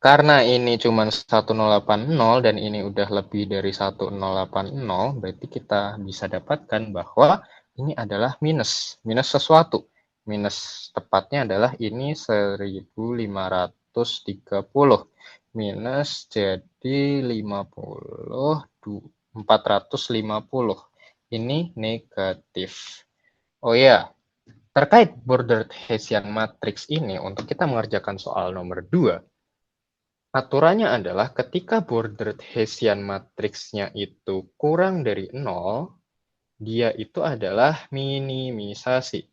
Karena ini cuma 1080 dan ini udah lebih dari 1080, berarti kita bisa dapatkan bahwa ini adalah minus sesuatu. Minus tepatnya adalah ini 1530. Minus jadi 450. Ini negatif. Oh ya, terkait bordered Hessian matrix ini, untuk kita mengerjakan soal nomor 2, aturannya adalah ketika bordered Hessian matriksnya itu kurang dari 0, dia itu adalah minimisasi.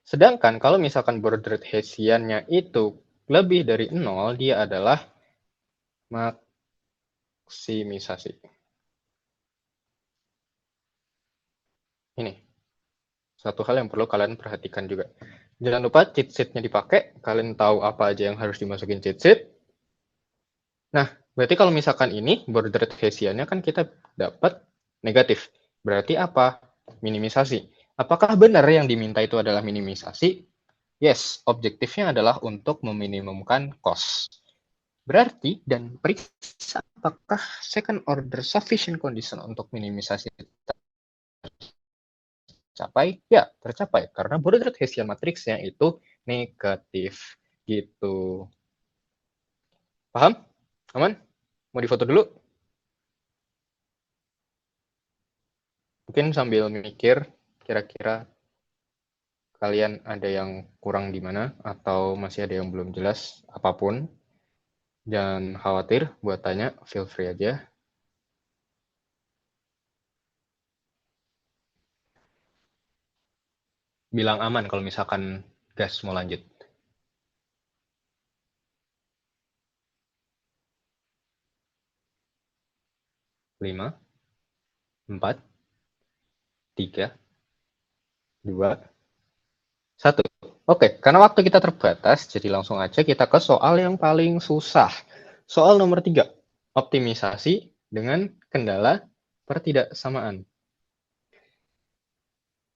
Sedangkan kalau misalkan bordered Hessian-nya itu lebih dari 0, dia adalah maksimisasi. Ini satu hal yang perlu kalian perhatikan juga. Jangan lupa cheat sheet-nya dipakai. Kalian tahu apa aja yang harus dimasukin cheat sheet. Nah, berarti kalau misalkan ini bordered Hessian-nya kan kita dapat negatif. Berarti apa? Minimisasi. Apakah benar yang diminta itu adalah minimisasi? Yes, objektifnya adalah untuk meminimumkan cost. Berarti, dan periksa apakah second order sufficient condition untuk minimisasi tercapai? Ya, tercapai. Karena bordered Hessian matrixnya itu negatif. Gitu. Paham? Aman? Mau difoto dulu? Mungkin sambil mikir, kira-kira kalian ada yang kurang di mana, atau masih ada yang belum jelas, apapun. Jangan khawatir buat tanya, feel free aja. Bilang aman kalau misalkan gas mau lanjut. 5, 4, 3, 2, 1. Oke, karena waktu kita terbatas, jadi langsung aja kita ke soal yang paling susah. Soal nomor 3, optimisasi dengan kendala pertidaksamaan.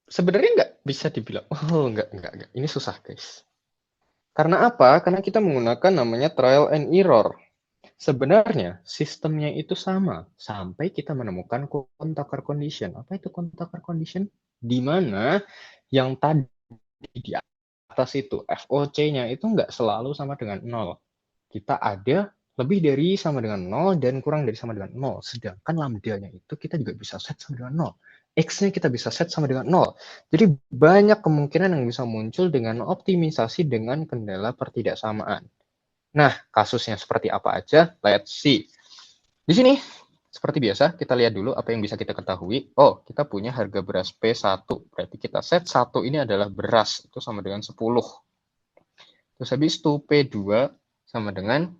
Sebenarnya nggak bisa dibilang, oh nggak, ini susah guys. Karena apa? Karena kita menggunakan namanya trial and error. Sebenarnya sistemnya itu sama sampai kita menemukan contact condition. Apa itu contact condition? Di mana yang tadi di atas itu FOC-nya itu nggak selalu sama dengan 0. Kita ada lebih dari sama dengan 0 dan kurang dari sama dengan 0. Sedangkan lambda-nya itu kita juga bisa set sama dengan 0. X-nya kita bisa set sama dengan 0. Jadi banyak kemungkinan yang bisa muncul dengan optimisasi dengan kendala pertidaksamaan. Nah, kasusnya seperti apa aja? Let's see. Di sini, seperti biasa, kita lihat dulu apa yang bisa kita ketahui. Oh, kita punya harga beras P1. Berarti kita set 1 ini adalah beras. Itu sama dengan 10. Terus habis itu P2 sama dengan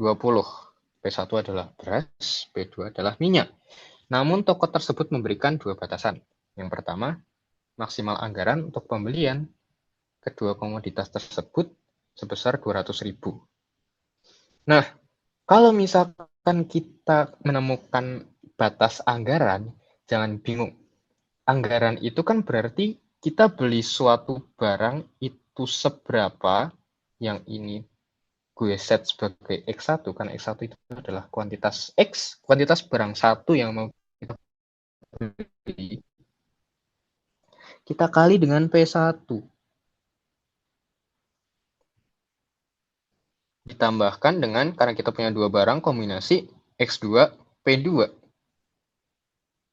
20. P1 adalah beras, P2 adalah minyak. Namun toko tersebut memberikan dua batasan. Yang pertama, maksimal anggaran untuk pembelian kedua komoditas tersebut sebesar 200.000. Nah, kalau misalkan kita menemukan batas anggaran, jangan bingung. Anggaran itu kan berarti kita beli suatu barang itu seberapa, yang ini gue set sebagai X1, karena X1 itu adalah kuantitas X, kuantitas barang satu yang mau kita beli. Kita kali dengan P1. Ditambahkan dengan, karena kita punya dua barang, kombinasi X2, P2.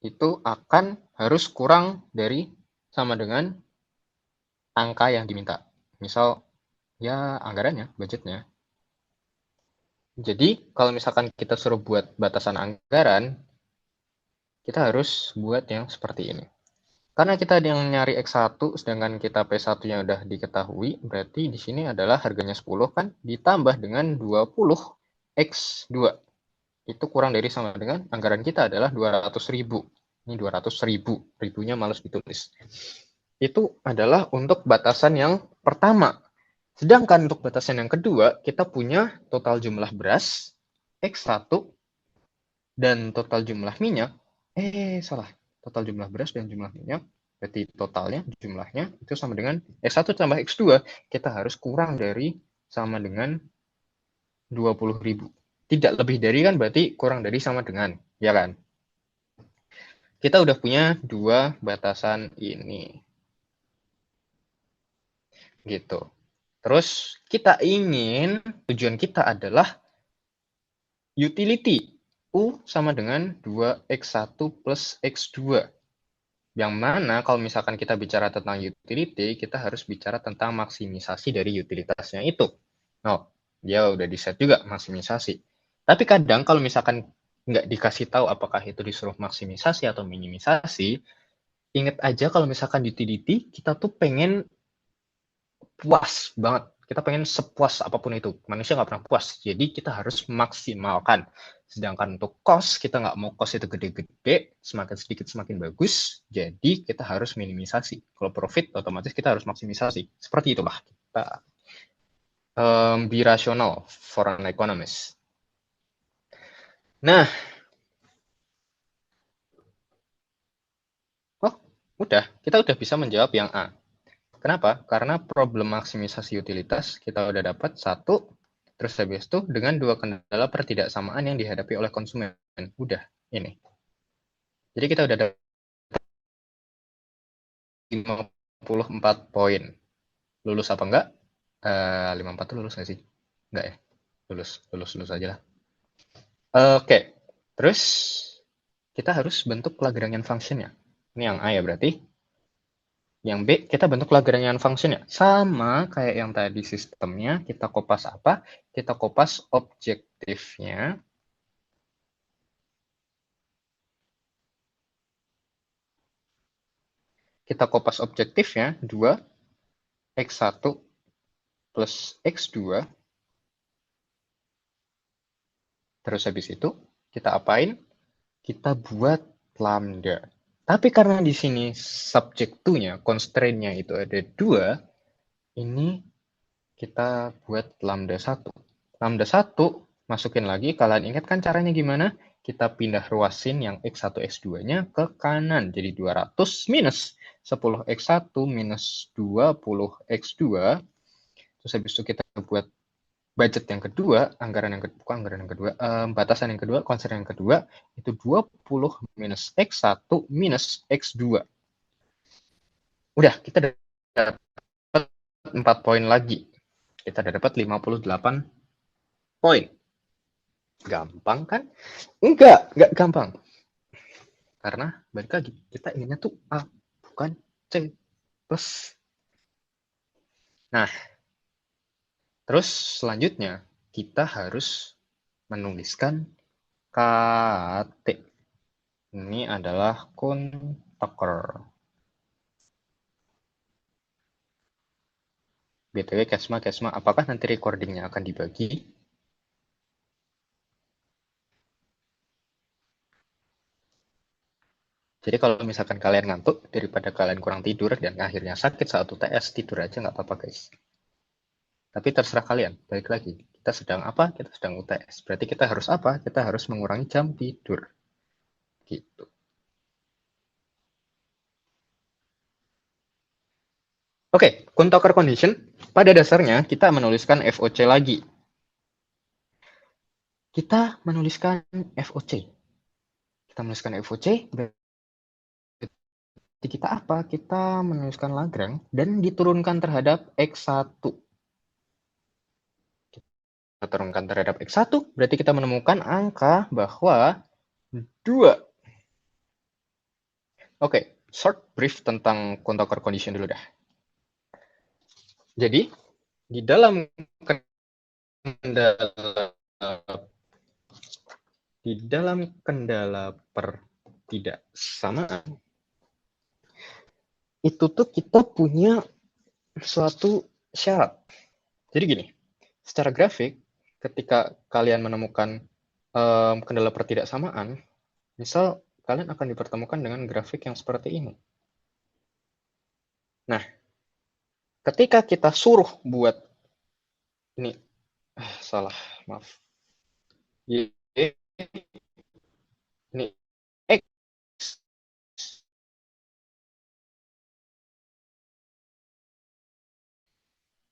Itu akan harus kurang dari sama dengan angka yang diminta. Misal, ya anggarannya, budgetnya. Jadi, kalau misalkan kita suruh buat batasan anggaran, kita harus buat yang seperti ini. Karena kita yang nyari X1, sedangkan kita P1-nya udah diketahui, berarti di sini adalah harganya 10 kan, ditambah dengan 20 X2. Itu kurang dari sama dengan anggaran kita adalah 200.000. Ini 200.000, ribunya males ditulis. Itu adalah untuk batasan yang pertama. Sedangkan untuk batasan yang kedua, kita punya total jumlah beras, X1, dan total jumlah minyak. Salah. Total jumlah beras dan jumlah minyak. Berarti totalnya, jumlahnya, itu sama dengan X1 tambah X2. Kita harus kurang dari sama dengan 20.000. Tidak lebih dari kan berarti kurang dari sama dengan. Ya kan? Kita udah punya dua batasan ini. Gitu. Terus kita ingin, tujuan kita adalah utility. U sama dengan 2X1 plus X2. Yang mana kalau misalkan kita bicara tentang utility, kita harus bicara tentang maksimisasi dari utilitasnya itu. Oh, dia udah di-set juga maksimisasi. Tapi kadang kalau misalkan nggak dikasih tahu apakah itu disuruh maksimisasi atau minimisasi, ingat aja kalau misalkan utility, kita tuh pengen puas banget. Kita pengen sepuas apapun itu. Manusia nggak pernah puas. Jadi kita harus maksimalkan. Sedangkan untuk cost, kita nggak mau cost itu gede-gede, semakin sedikit semakin bagus. Jadi kita harus minimisasi. Kalau profit, otomatis kita harus maksimisasi. Seperti itulah kita be rational for an economist. Nah, kita udah bisa menjawab yang A. Kenapa? Karena problem maksimisasi utilitas kita udah dapat satu, terus habis itu dengan dua kendala pertidaksamaan yang dihadapi oleh konsumen. Udah, ini. Jadi kita udah dapat 54 poin. Lulus apa enggak? 54 tuh lulus nggak sih? Enggak ya? Lulus aja lah. Oke. Terus kita harus bentuk Lagrangian function-nya. Ini yang A ya berarti. Yang B, kita bentuk Lagrangian function-nya. Sama kayak yang tadi sistemnya, kita kopas apa? Kita kopas objektifnya. Kita kopas objektifnya, 2, X1 plus X2. Terus habis itu, kita apain? Kita buat lambda. Tapi karena di sini subject to-nya, constraint-nya itu ada 2, ini kita buat lambda 1. Lambda 1, masukin lagi, kalian ingat kan caranya gimana? Kita pindah ruasin yang X1, X2-nya ke kanan. Jadi 200 minus 10X1 minus 20X2. Terus habis itu kita buat budget yang kedua, batasan yang kedua, constraint yang kedua, itu 20 minus X1 minus X2. Udah, kita dapat 4 poin lagi. Kita udah dapat 58 poin. Gampang kan? Enggak gampang. Karena balik lagi, kita inginnya tuh A, bukan C plus. Nah, terus selanjutnya kita harus menuliskan KT. Ini adalah kontaker. BTW, Kesma, apakah nanti recordingnya akan dibagi? Jadi kalau misalkan kalian ngantuk, daripada kalian kurang tidur dan akhirnya sakit saat UTS, tidur aja nggak apa-apa guys. Tapi terserah kalian, balik lagi. Kita sedang apa? Kita sedang UTS. Berarti kita harus apa? Kita harus mengurangi jam tidur. Gitu. Oke, Kuhn-Tucker condition. Pada dasarnya kita menuliskan FOC lagi. Kita menuliskan FOC. Kita menuliskan FOC, berarti kita apa? Kita menuliskan Lagrange dan diturunkan terhadap X1. Kita turunkan terhadap X1, berarti kita menemukan angka bahwa 2. Oke, short brief tentang Kuhn-Tucker condition dulu dah. Jadi, di dalam kendala pertidaksamaan, itu tuh kita punya suatu syarat. Jadi gini, secara grafik, ketika kalian menemukan kendala pertidaksamaan, misal kalian akan dipertemukan dengan grafik yang seperti ini. Nah, ketika kita suruh buat ini, salah, maaf. Y, ini X,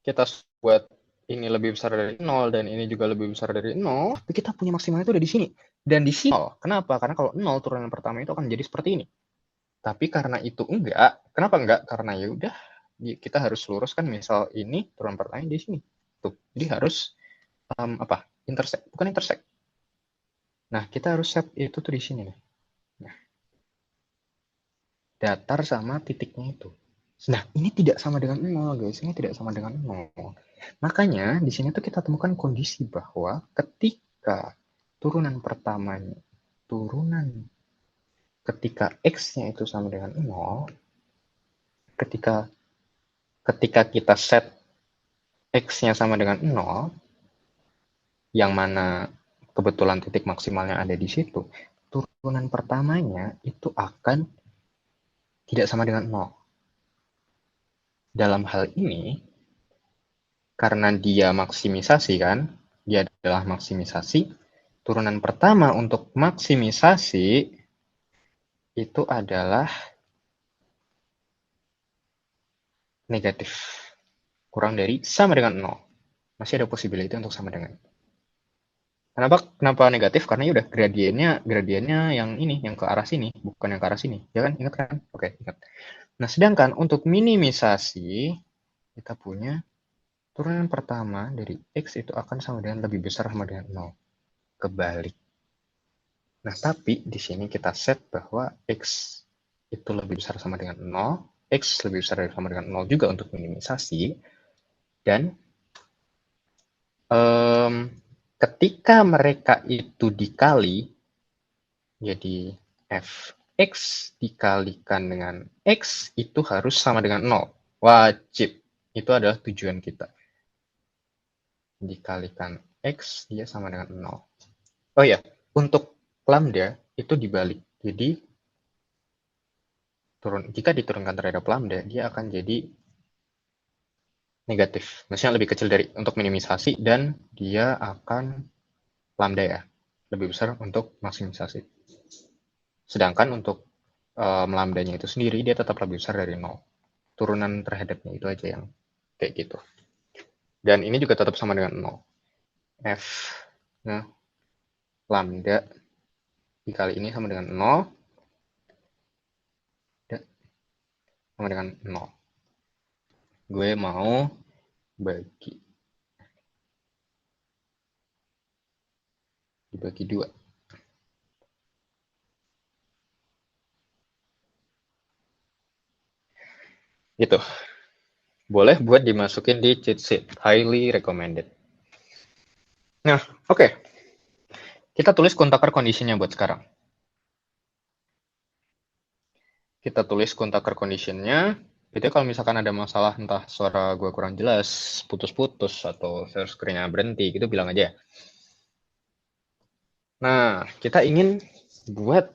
kita buat ini lebih besar dari 0 dan ini juga lebih besar dari 0, tapi kita punya maksimal itu ada di sini. Dan di sini, kenapa? Karena kalau 0 turunan pertama itu akan jadi seperti ini. Tapi karena itu enggak, kenapa enggak? Karena ya udah kita harus luruskan misal ini turunan pertama di sini. Tuh. Jadi harus intersect, bukan intersect. Nah, kita harus set itu tuh di sini nih. Nah, datar sama titiknya itu. Nah, ini tidak sama dengan 0, guys. Ini tidak sama dengan 0. Makanya, di sini tuh kita temukan kondisi bahwa ketika turunan pertamanya, ketika X-nya itu sama dengan 0, ketika kita set X-nya sama dengan 0, yang mana kebetulan titik maksimalnya ada di situ, turunan pertamanya itu akan tidak sama dengan 0. Dalam hal ini, karena dia maksimisasi kan, dia adalah maksimisasi, turunan pertama untuk maksimisasi itu adalah negatif. Kurang dari sama dengan 0. Masih ada possibility untuk sama dengan. Kenapa negatif? Karena ya udah gradiennya yang ini, yang ke arah sini, bukan yang ke arah sini. Ya kan? Ingat kan? Oke, ingat. Nah, sedangkan untuk minimisasi, kita punya turunan pertama dari X itu akan sama dengan lebih besar sama dengan 0. Kebalik. Nah, tapi di sini kita set bahwa X itu lebih besar sama dengan 0, X lebih besar sama dengan 0 juga untuk minimisasi, dan ketika mereka itu dikali, jadi Fx dikalikan dengan X itu harus sama dengan 0. Wajib. Itu adalah tujuan kita. Dikalikan X, dia sama dengan 0. Oh ya, untuk lambda itu dibalik. Jadi, jika diturunkan terhadap lambda, dia akan jadi negatif. Maksudnya lebih kecil dari untuk minimisasi, dan dia akan lambda ya, lebih besar untuk maksimisasi. Sedangkan untuk lambdanya itu sendiri, dia tetap lebih besar dari 0. Turunan terhadapnya itu aja yang kayak gitu. Dan ini juga tetap sama dengan 0. F nah, lambda dikali ini sama dengan 0, sama dengan 0. Gue mau dibagi 2. Gitu. Boleh buat dimasukin di cheat sheet. Highly recommended. Nah, oke. Kita tulis kontaker kondisinya buat sekarang. Kita tulis kontaker condition-nya. Itu kalau misalkan ada masalah, entah suara gue kurang jelas, putus-putus, atau share screen-nya berhenti, gitu bilang aja. Nah, kita ingin buat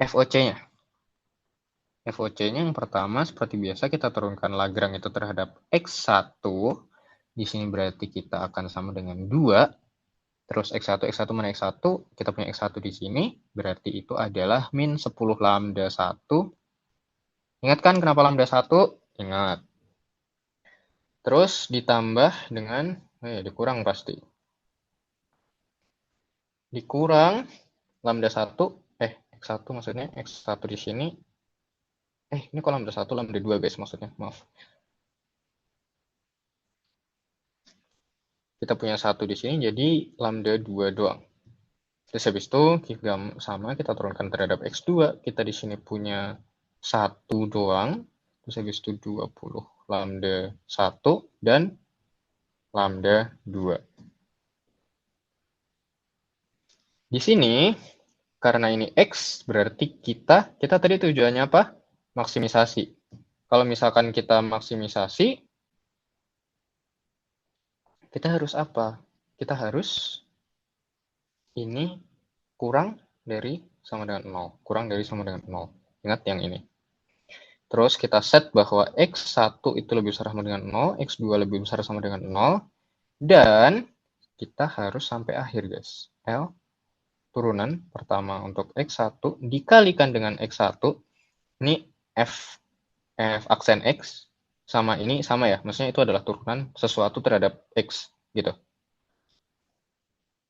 FOC-nya. FOC-nya yang pertama, seperti biasa, kita turunkan Lagrange itu terhadap X1. Di sini berarti kita akan sama dengan 2. Terus X1 mana X1? Kita punya X1 di sini, berarti itu adalah min 10 lambda 1. Ingat kan kenapa lambda 1? Ingat. Terus ditambah dengan, dikurang pasti. Dikurang lambda 1, X1 maksudnya, X1 di sini. Ini kok lambda 1, lambda 2 guys maksudnya, maaf. Kita punya 1 di sini, jadi lambda 2 doang. Terus habis itu kita turunkan terhadap X2, kita di sini punya 1 doang. Terus habis itu 20 lambda 1 dan lambda 2. Di sini, karena ini X, berarti kita tadi tujuannya apa? Maksimisasi. Kalau misalkan kita maksimisasi, kita harus apa? Kita harus ini kurang dari sama dengan 0. Kurang dari sama dengan 0. Ingat yang ini. Terus kita set bahwa X1 itu lebih besar sama dengan 0, X2 lebih besar sama dengan 0, dan kita harus sampai akhir, guys. L turunan pertama untuk X1 dikalikan dengan X1, ini F aksen X, sama ini sama ya, maksudnya itu adalah turunan sesuatu terhadap X, gitu.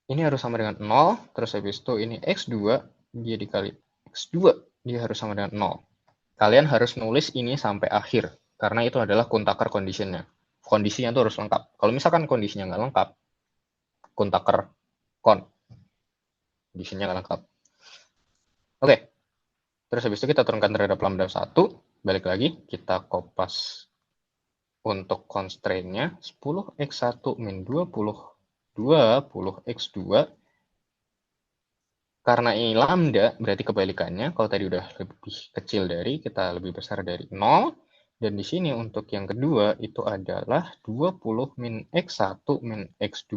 Ini harus sama dengan 0, terus habis itu ini X2, dia dikali X2, dia harus sama dengan 0. Kalian harus nulis ini sampai akhir, karena itu adalah Kuntaker condition-nya. Kondisinya itu harus lengkap. Kalau misalkan kondisinya nggak lengkap, Kuntaker kondisinya nggak lengkap. Oke, terus habis itu kita turunkan terhadap lambda 1, balik lagi, kita kopas untuk constraint-nya, 10x1 min 20x2, karena ini lambda, berarti kebalikannya, kalau tadi udah lebih kecil dari, kita lebih besar dari 0, dan di sini untuk yang kedua, itu adalah 20 min x1 min x2.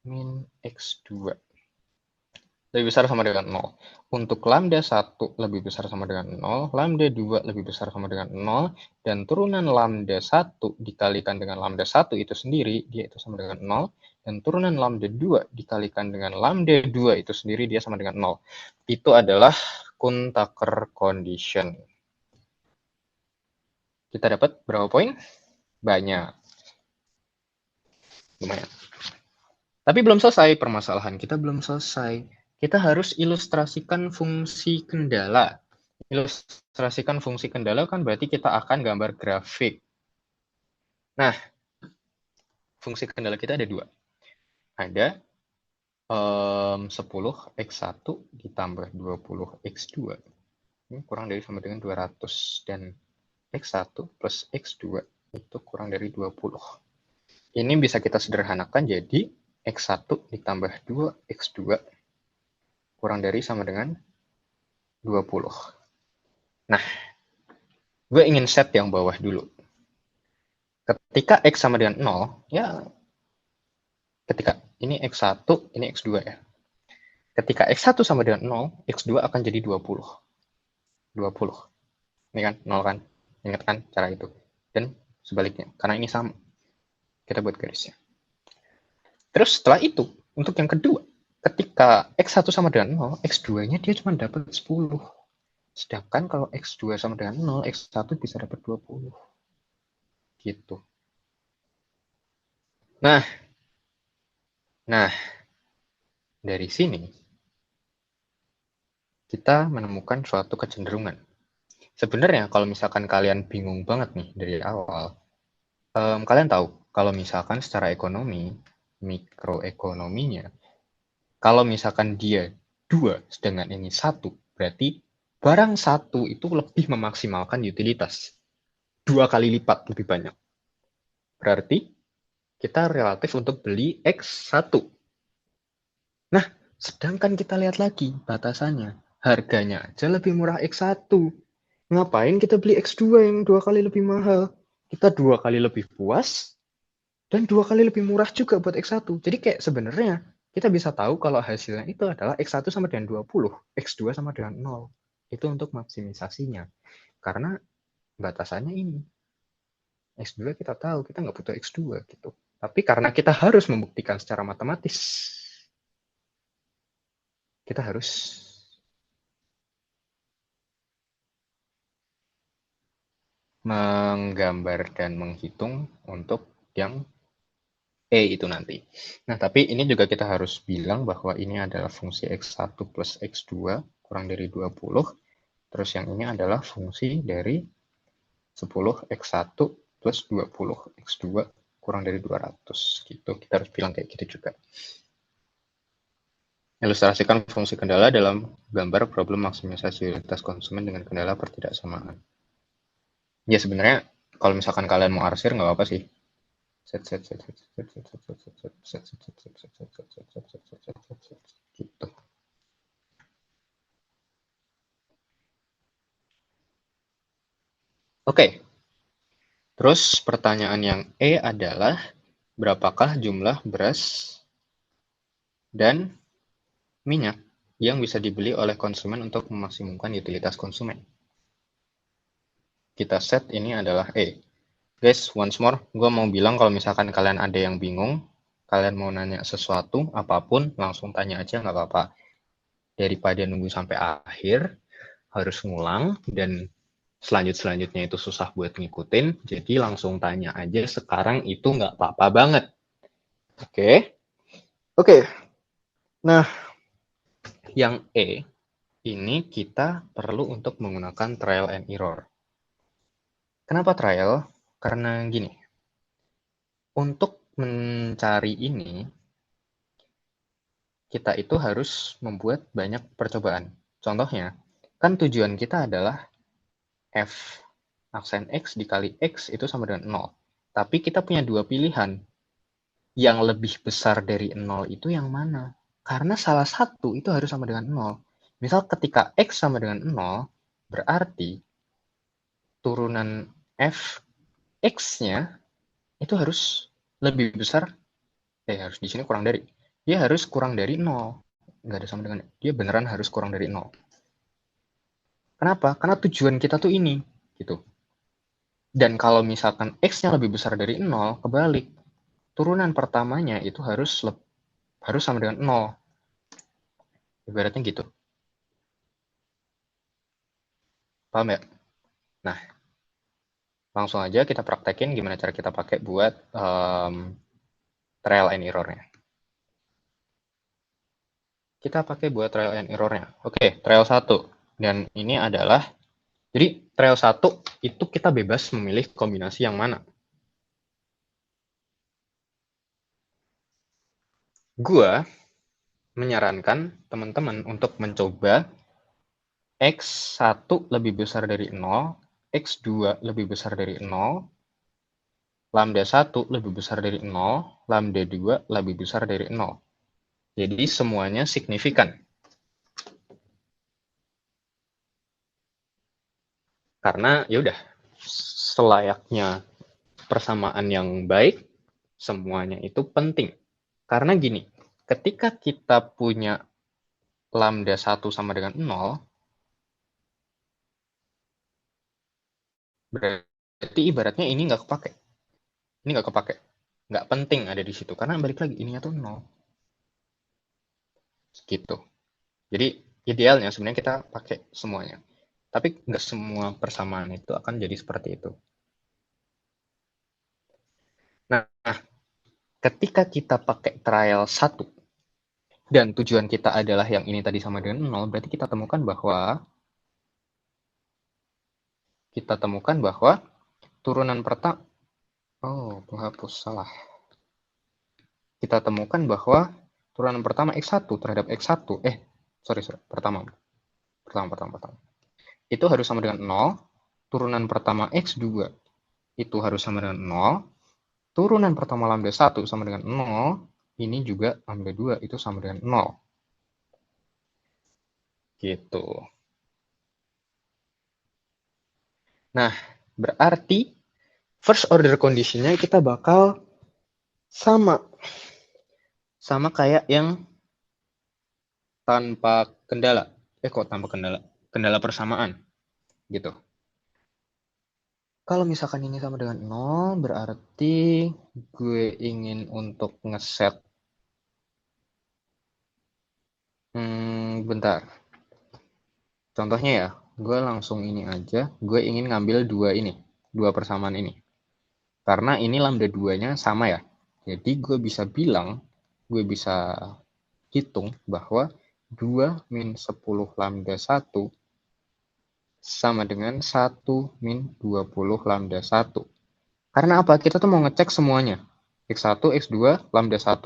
Min x2. Lebih besar sama dengan 0. Untuk lambda 1 lebih besar sama dengan 0, lambda 2 lebih besar sama dengan 0, dan turunan lambda 1 dikalikan dengan lambda 1 itu sendiri, dia itu sama dengan 0, dan turunan lambda 2 dikalikan dengan lambda 2 itu sendiri, dia sama dengan 0. Itu adalah Kuntaker condition. Kita dapat berapa poin? Banyak. Lumayan. Tapi belum selesai permasalahan. Kita belum selesai. Kita harus ilustrasikan fungsi kendala. Ilustrasikan fungsi kendala kan berarti kita akan gambar grafik. Nah, fungsi kendala kita ada dua. Ada 10x1 ditambah 20x2. Ini kurang dari sama dengan 200. Dan x1 plus x2 itu kurang dari 20. Ini bisa kita sederhanakan jadi x1 ditambah 2x2 kurang dari sama dengan 20. Nah, gue ingin set yang bawah dulu. Ketika X sama dengan 0, ya ketika ini X1, ini X2 ya. Ketika X1 sama dengan 0, X2 akan jadi 20. 20. Ini kan 0 kan? Ingat kan cara itu? Dan sebaliknya, karena ini sama. Kita buat garisnya. Terus setelah itu, untuk yang kedua, ketika X1 sama dengan 0, X2-nya dia cuma dapat 10. Sedangkan kalau X2 sama dengan 0, X1 bisa dapat 20. Gitu. Nah, dari sini kita menemukan suatu kecenderungan. Sebenarnya kalau misalkan kalian bingung banget nih dari awal, kalian tahu kalau misalkan secara ekonomi, mikroekonominya, kalau misalkan dia 2 sedangkan ini 1, berarti barang 1 itu lebih memaksimalkan utilitas. 2 kali lipat lebih banyak. Berarti kita relatif untuk beli X1. Nah, sedangkan kita lihat lagi batasannya. Harganya aja lebih murah X1. Ngapain kita beli X2 yang 2 kali lebih mahal? Kita 2 kali lebih puas, dan 2 kali lebih murah juga buat X1. Jadi kayak sebenarnya kita bisa tahu kalau hasilnya itu adalah X1 sama dengan 20, X2 sama dengan 0. Itu untuk maksimisasinya. Karena batasannya ini. X2 kita tahu, kita nggak butuh X2 gitu. Tapi karena kita harus membuktikan secara matematis, kita harus menggambar dan menghitung untuk yang E itu nanti. Nah, tapi ini juga kita harus bilang bahwa ini adalah fungsi X1 plus X2 kurang dari 20. Terus yang ini adalah fungsi dari 10x1 plus 20x2 kurang dari 200. Gitu. Kita harus bilang kayak gitu juga. Ilustrasikan fungsi kendala dalam gambar problem maksimisasi utilitas konsumen dengan kendala pertidaksamaan. Ya sebenarnya kalau misalkan kalian mau arsir nggak apa-apa sih. Gitu. Oke, terus pertanyaan yang E adalah berapakah jumlah beras dan minyak yang bisa dibeli oleh konsumen untuk memaksimumkan utilitas konsumen. Kita set ini adalah E. Guys, once more, gue mau bilang kalau misalkan kalian ada yang bingung, kalian mau nanya sesuatu, apapun, langsung tanya aja, nggak apa-apa. Daripada nunggu sampai akhir, harus ngulang, dan selanjutnya itu susah buat ngikutin, jadi langsung tanya aja sekarang itu nggak apa-apa banget. Oke? Oke. Nah, yang E, ini kita perlu untuk menggunakan trial and error. Kenapa trial? Karena gini, untuk mencari ini, kita itu harus membuat banyak percobaan. Contohnya, kan tujuan kita adalah F aksen X dikali X itu sama dengan 0. Tapi kita punya dua pilihan. Yang lebih besar dari 0 itu yang mana? Karena salah satu itu harus sama dengan 0. Misal ketika X sama dengan 0, berarti turunan F X-nya itu harus lebih besar, harus di sini kurang dari. Dia harus kurang dari 0. Nggak ada sama dengan, dia beneran harus kurang dari 0. Kenapa? Karena tujuan kita tuh ini, gitu. Dan kalau misalkan X-nya lebih besar dari 0, kebalik. Turunan pertamanya itu harus sama dengan 0. Ibaratnya gitu. Paham ya? Nah, langsung aja kita praktekin gimana cara kita pakai buat trial and error-nya. Kita pakai buat trial and error-nya. Oke, trial 1. Dan ini adalah, jadi trial 1 itu kita bebas memilih kombinasi yang mana. Gua menyarankan teman-teman untuk mencoba X1 lebih besar dari 0, X2 lebih besar dari 0, lambda 1 lebih besar dari 0, lambda 2 lebih besar dari 0. Jadi semuanya signifikan. Karena ya udah, selayaknya persamaan yang baik, semuanya itu penting. Karena gini, ketika kita punya lambda 1 sama dengan 0, berarti ibaratnya ini nggak kepake. Ini nggak kepake. Nggak penting ada di situ. Karena balik lagi, ininya tuh 0. Gitu. Jadi idealnya sebenarnya kita pakai semuanya. Tapi nggak semua persamaan itu akan jadi seperti itu. Nah, ketika kita pakai trial 1, dan tujuan kita adalah yang ini tadi sama dengan 0, berarti kita temukan bahwa turunan pertama, penghapus, salah. Kita temukan bahwa turunan pertama X1 terhadap X1, pertama. Itu harus sama dengan 0, turunan pertama X2 itu harus sama dengan 0, turunan pertama lambda 1 sama dengan 0, ini juga lambda 2 itu sama dengan 0. Gitu. Nah, berarti first order condition-nya kita bakal sama kayak yang tanpa kendala. Kok tanpa kendala? Kendala persamaan. Gitu. Kalau misalkan ini sama dengan 0, berarti gue ingin untuk ngeset. Bentar. Contohnya ya, gue langsung ini aja. Gue ingin ngambil dua persamaan ini. Karena ini lambda 2-nya sama ya. Jadi gue bisa hitung bahwa 2 min 10 lambda 1 sama dengan 1 min 20 lambda 1. Karena apa? Kita tuh mau ngecek semuanya. X1, X2, lambda 1,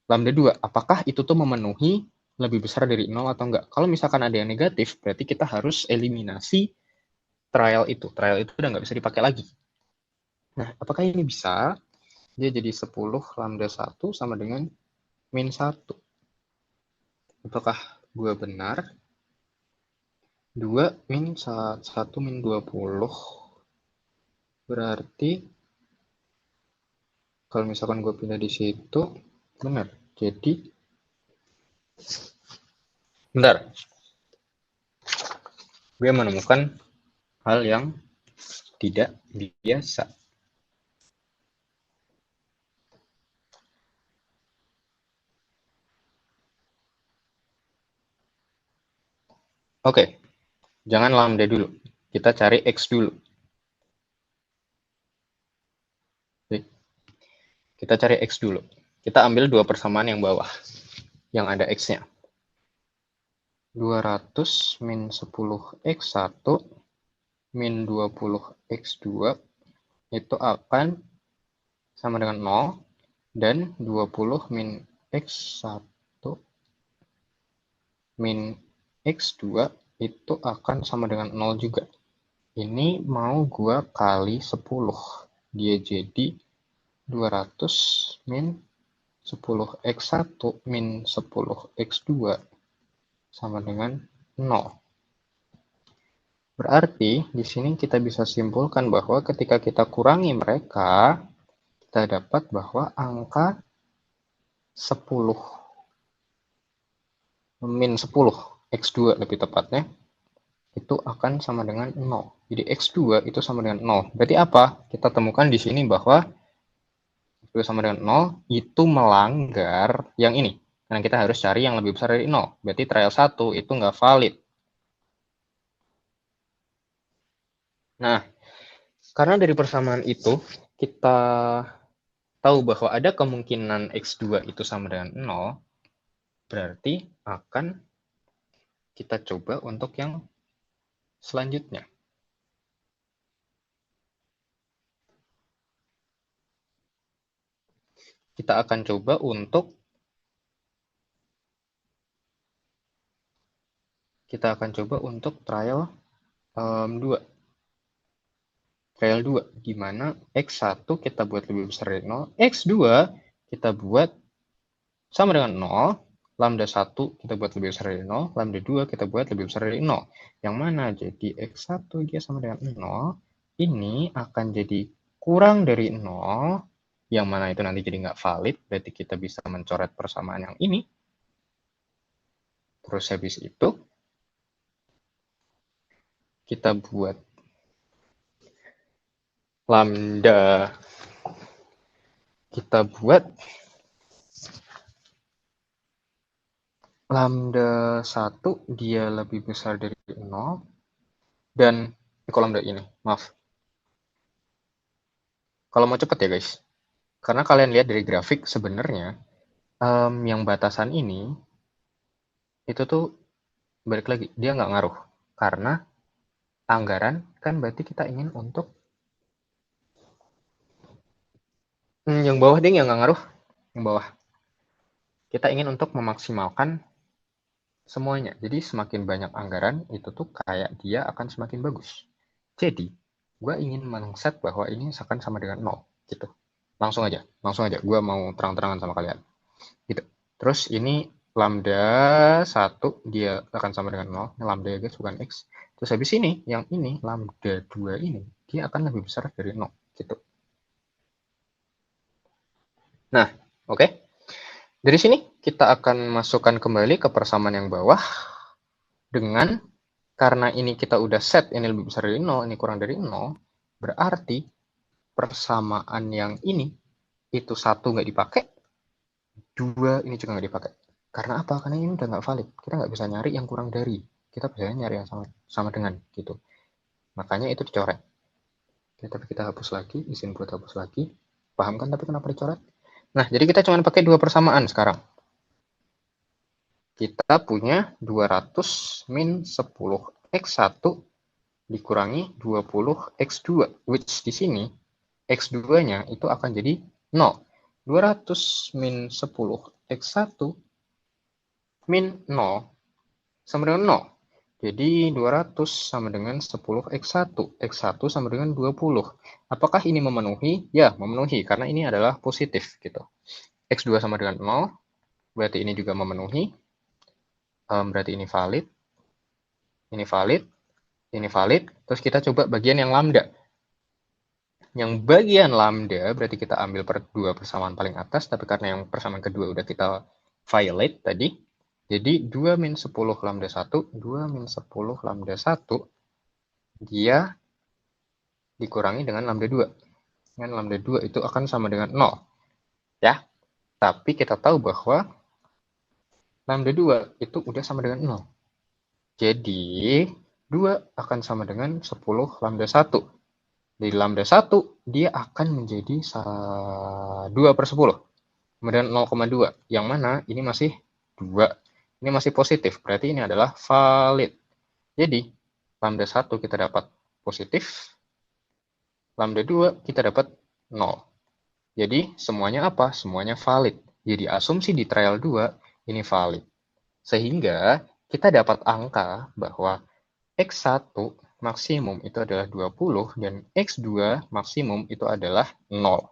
lambda 2. Apakah itu tuh memenuhi lebih besar dari 0 atau enggak? Kalau misalkan ada yang negatif, berarti kita harus eliminasi trial itu. Trial itu udah nggak bisa dipakai lagi. Nah, apakah ini bisa? Dia jadi 10 lambda 1 sama dengan min 1. Apakah gue benar? 2 min 1 min 20 Berarti kalau misalkan gue pindah di situ, benar. Jadi, bentar. Gue menemukan hal yang tidak biasa. Oke, jangan lambda dulu. Kita cari X dulu. Oke, kita cari X dulu. Kita ambil dua persamaan yang bawah, yang ada X-nya. 200 min 10x1 min 20x2 itu akan sama dengan 0, dan 20 min x1 min x2 itu akan sama dengan 0 juga. Ini mau gua kali 10. Dia jadi 200 min 10x1 min 10x2 sama dengan 0. Berarti di sini kita bisa simpulkan bahwa ketika kita kurangi mereka, kita dapat bahwa angka 10 min 10 x2 lebih tepatnya itu akan sama dengan 0. Jadi x2 itu sama dengan 0. Berarti apa? Kita temukan di sini bahwa x2 sama dengan 0 itu melanggar yang ini. Karena kita harus cari yang lebih besar dari 0. Berarti trial 1 itu nggak valid. Nah, karena dari persamaan itu kita tahu bahwa ada kemungkinan x2 itu sama dengan 0, berarti akan kita coba untuk yang selanjutnya. Kita akan coba untuk trial 2. Trial 2, di mana X1 kita buat lebih besar dari 0, X2 kita buat sama dengan 0, lambda 1 kita buat lebih besar dari 0, lambda 2 kita buat lebih besar dari 0. Yang mana jadi X1 dia sama dengan 0, ini akan jadi kurang dari 0, yang mana itu nanti jadi nggak valid, berarti kita bisa mencoret persamaan yang ini. Terus habis itu, kita buat lambda, lambda 1 dia lebih besar dari 0, dan kalau lambda ini, maaf. Kalau mau cepet ya guys, karena kalian lihat dari grafik sebenarnya yang batasan ini itu tuh balik lagi dia nggak ngaruh, karena anggaran kan berarti kita ingin untuk yang bawah ding yang nggak ngaruh, yang bawah kita ingin untuk memaksimalkan semuanya. Jadi semakin banyak anggaran itu tuh kayak dia akan semakin bagus. Jadi gue ingin men-set bahwa ini akan sama dengan 0 gitu. Langsung aja gue mau terang-terangan sama kalian gitu. Terus ini lambda 1 dia akan sama dengan 0, lambda ya guys bukan x. Terus habis ini yang ini lambda 2 ini dia akan lebih besar dari 0 gitu. Nah, oke. Dari sini kita akan masukkan kembali ke persamaan yang bawah dengan, karena ini kita udah set ini lebih besar dari 0, ini kurang dari 0, berarti persamaan yang ini itu 1 nggak dipakai, 2 ini juga nggak dipakai. Karena apa? Karena ini udah nggak valid. Kita nggak bisa nyari yang kurang dari. Kita bisa nyari yang sama dengan gitu. Makanya itu dicoret. Oke, tapi kita hapus lagi, izin buat hapus lagi. Paham kan tapi kenapa dicoret? Nah, jadi kita cuma pakai dua persamaan sekarang. Kita punya 200 min 10x1 dikurangi 20x2, which di sini x2-nya itu akan jadi 0. 200 min 10x1 min 0 sama dengan 0. Jadi 200 sama dengan 10x1. X1 sama dengan 20. Apakah ini memenuhi? Ya, memenuhi, karena ini adalah positif gitu. X2 sama dengan 0, berarti ini juga memenuhi. Berarti ini valid. Ini valid. Ini valid. Terus kita coba bagian yang lambda. yang bagian lambda berarti kita ambil dua persamaan paling atas, tapi karena yang persamaan kedua udah kita violate tadi, jadi 2 min 10 lambda 1, 2 min 10 lambda 1, dia dikurangi dengan lambda 2. Dengan lambda 2 itu akan sama dengan 0. Ya, tapi kita tahu bahwa lambda 2 itu udah sama dengan 0. Jadi, 2 akan sama dengan 10 lambda 1. Dari lambda 1, dia akan menjadi 2/10. Kemudian 0,2. Yang mana ini masih 2. Ini masih positif. Berarti ini adalah valid. Jadi, lambda 1 kita dapat positif. Lambda 2 kita dapat 0. Jadi, semuanya apa? Semuanya valid. Jadi, asumsi di trial 2 ini valid. Sehingga kita dapat angka bahwa X1 maksimum itu adalah 20 dan X2 maksimum itu adalah 0.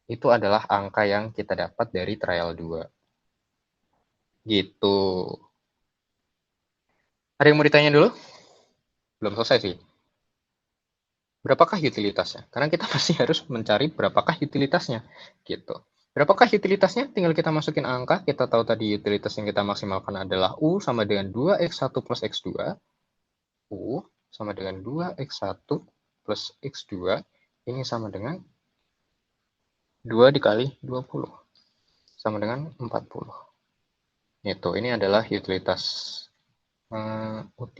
Itu adalah angka yang kita dapat dari trial 2. Gitu. Ada yang mau ditanya dulu? Belum selesai sih. Berapakah utilitasnya? Karena kita masih harus mencari berapakah utilitasnya. Gitu. Berapakah utilitasnya? Tinggal kita masukin angka. Kita tahu tadi utilitas yang kita maksimalkan adalah U sama dengan 2X1 plus X2. U sama dengan 2X1 plus X2. Ini sama dengan 2 dikali 20. Sama dengan 40. Itu, ini adalah utilitas UT.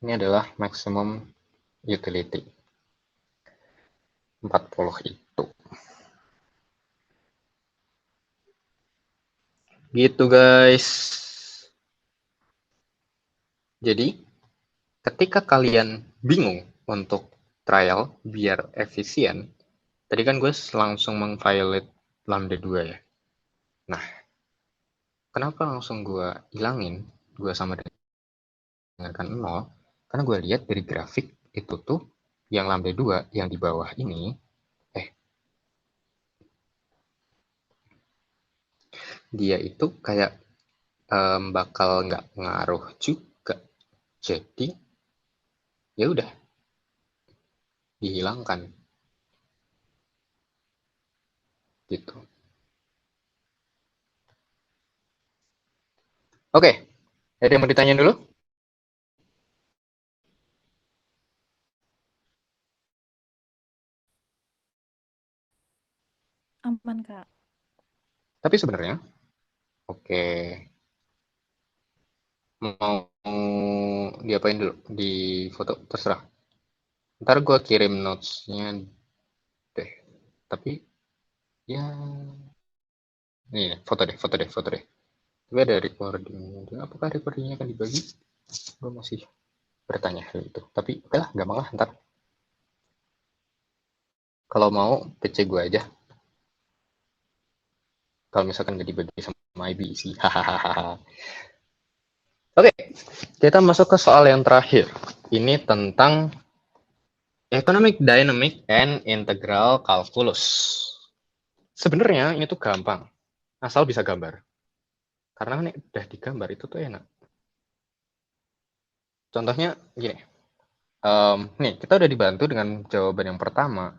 Ini adalah maximum utility. 40 itu. Gitu guys. Jadi, ketika kalian bingung untuk trial biar efisien, tadi kan gue langsung meng-violate lambda 2 ya. Nah, kenapa langsung gue hilangin, gue sama dengan 0? Karena gue lihat dari grafik itu tuh, yang lambda 2, yang di bawah ini, dia itu kayak bakal nggak ngaruh juga. Jadi, ya udah, dihilangkan. Gitu. Oke, ada yang mau ditanya dulu? Aman, Kak. Tapi sebenarnya, oke, mau diapain dulu? Di foto, terserah. Ntar gue kirim notes-nya deh. Tapi, ya, nih, foto deh. Tapi ada recording. Apakah recordingnya akan dibagi? Gue masih bertanya hal itu. Tapi, oke lah, gampang lah ntar. Kalau mau, PC gue aja. Kalau misalkan nggak dibagi sama IBC. Hahaha. Oke, kita masuk ke soal yang terakhir. Ini tentang Economic Dynamic and Integral Calculus. Sebenarnya ini tuh gampang, asal bisa gambar. Karena kan udah digambar itu tuh enak. Contohnya gini, nih kita udah dibantu dengan jawaban yang pertama.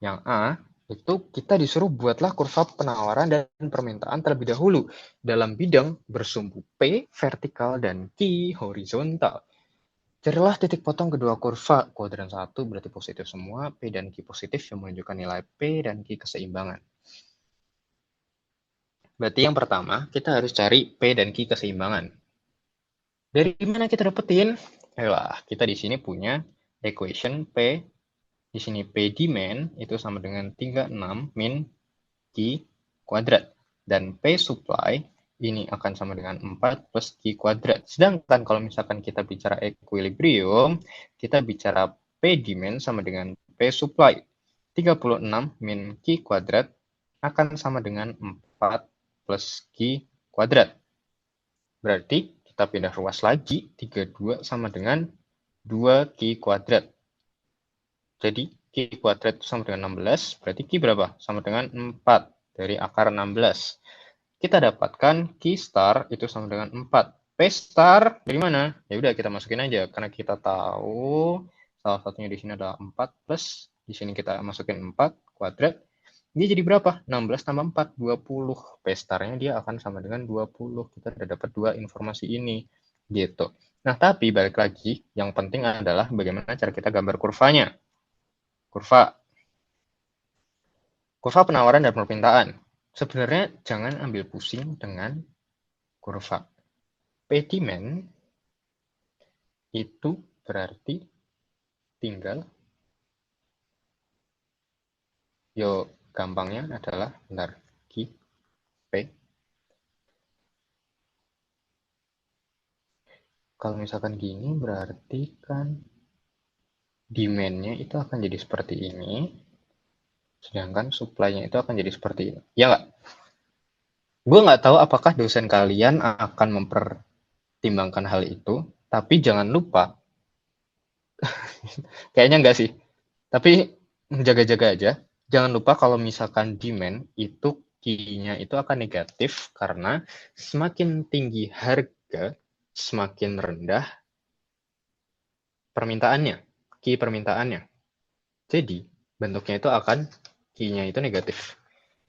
Yang A, itu kita disuruh buatlah kurva penawaran dan permintaan terlebih dahulu dalam bidang bersumbu P vertikal dan Q horizontal. Carilah titik potong kedua kurva. Kuadran 1 berarti positif semua, P dan Q positif yang menunjukkan nilai P dan Q keseimbangan. Berarti yang pertama, kita harus cari P dan Q keseimbangan. Dari mana kita dapetin? Ayolah, kita di sini punya equation P. Di sini P demand itu sama dengan 36 min Q kuadrat. Dan P supply ini akan sama dengan 4 plus Q kuadrat. Sedangkan kalau misalkan kita bicara equilibrium, kita bicara P demand sama dengan P supply. 36 min Q kuadrat akan sama dengan 4 plus Q kuadrat. Berarti kita pindah ruas lagi, 32 sama dengan 2Q kuadrat. Jadi Q kuadrat itu sama dengan 16, berarti Q berapa? Sama dengan 4 dari akar 16. Kita dapatkan Q star itu sama dengan 4. P star dari mana? Ya udah kita masukin aja, karena kita tahu Salah satunya di sini adalah 4 plus, di sini kita masukin 4 kuadrat. Dia jadi berapa? 16 tambah 4, 20. P-starnya dia akan sama dengan 20. Kita udah dapat dua informasi ini. Gitu. Nah, tapi balik lagi, yang penting adalah bagaimana cara kita gambar kurvanya. Kurva penawaran dan permintaan. Sebenarnya jangan ambil pusing dengan kurva. P-demand itu berarti tinggal, gampangnya adalah bentar, P. Kalau misalkan gini berarti kan demand-nya itu akan jadi seperti ini, sedangkan supply-nya itu akan jadi seperti ini. Ya nggak? Gue nggak tahu apakah dosen kalian akan mempertimbangkan hal itu, tapi jangan lupa, kayaknya nggak sih, tapi jaga-jaga aja, jangan lupa kalau misalkan demand itu Q-nya itu akan negatif, karena semakin tinggi harga, semakin rendah permintaannya, Q permintaannya. Jadi, bentuknya itu akan Q-nya itu negatif.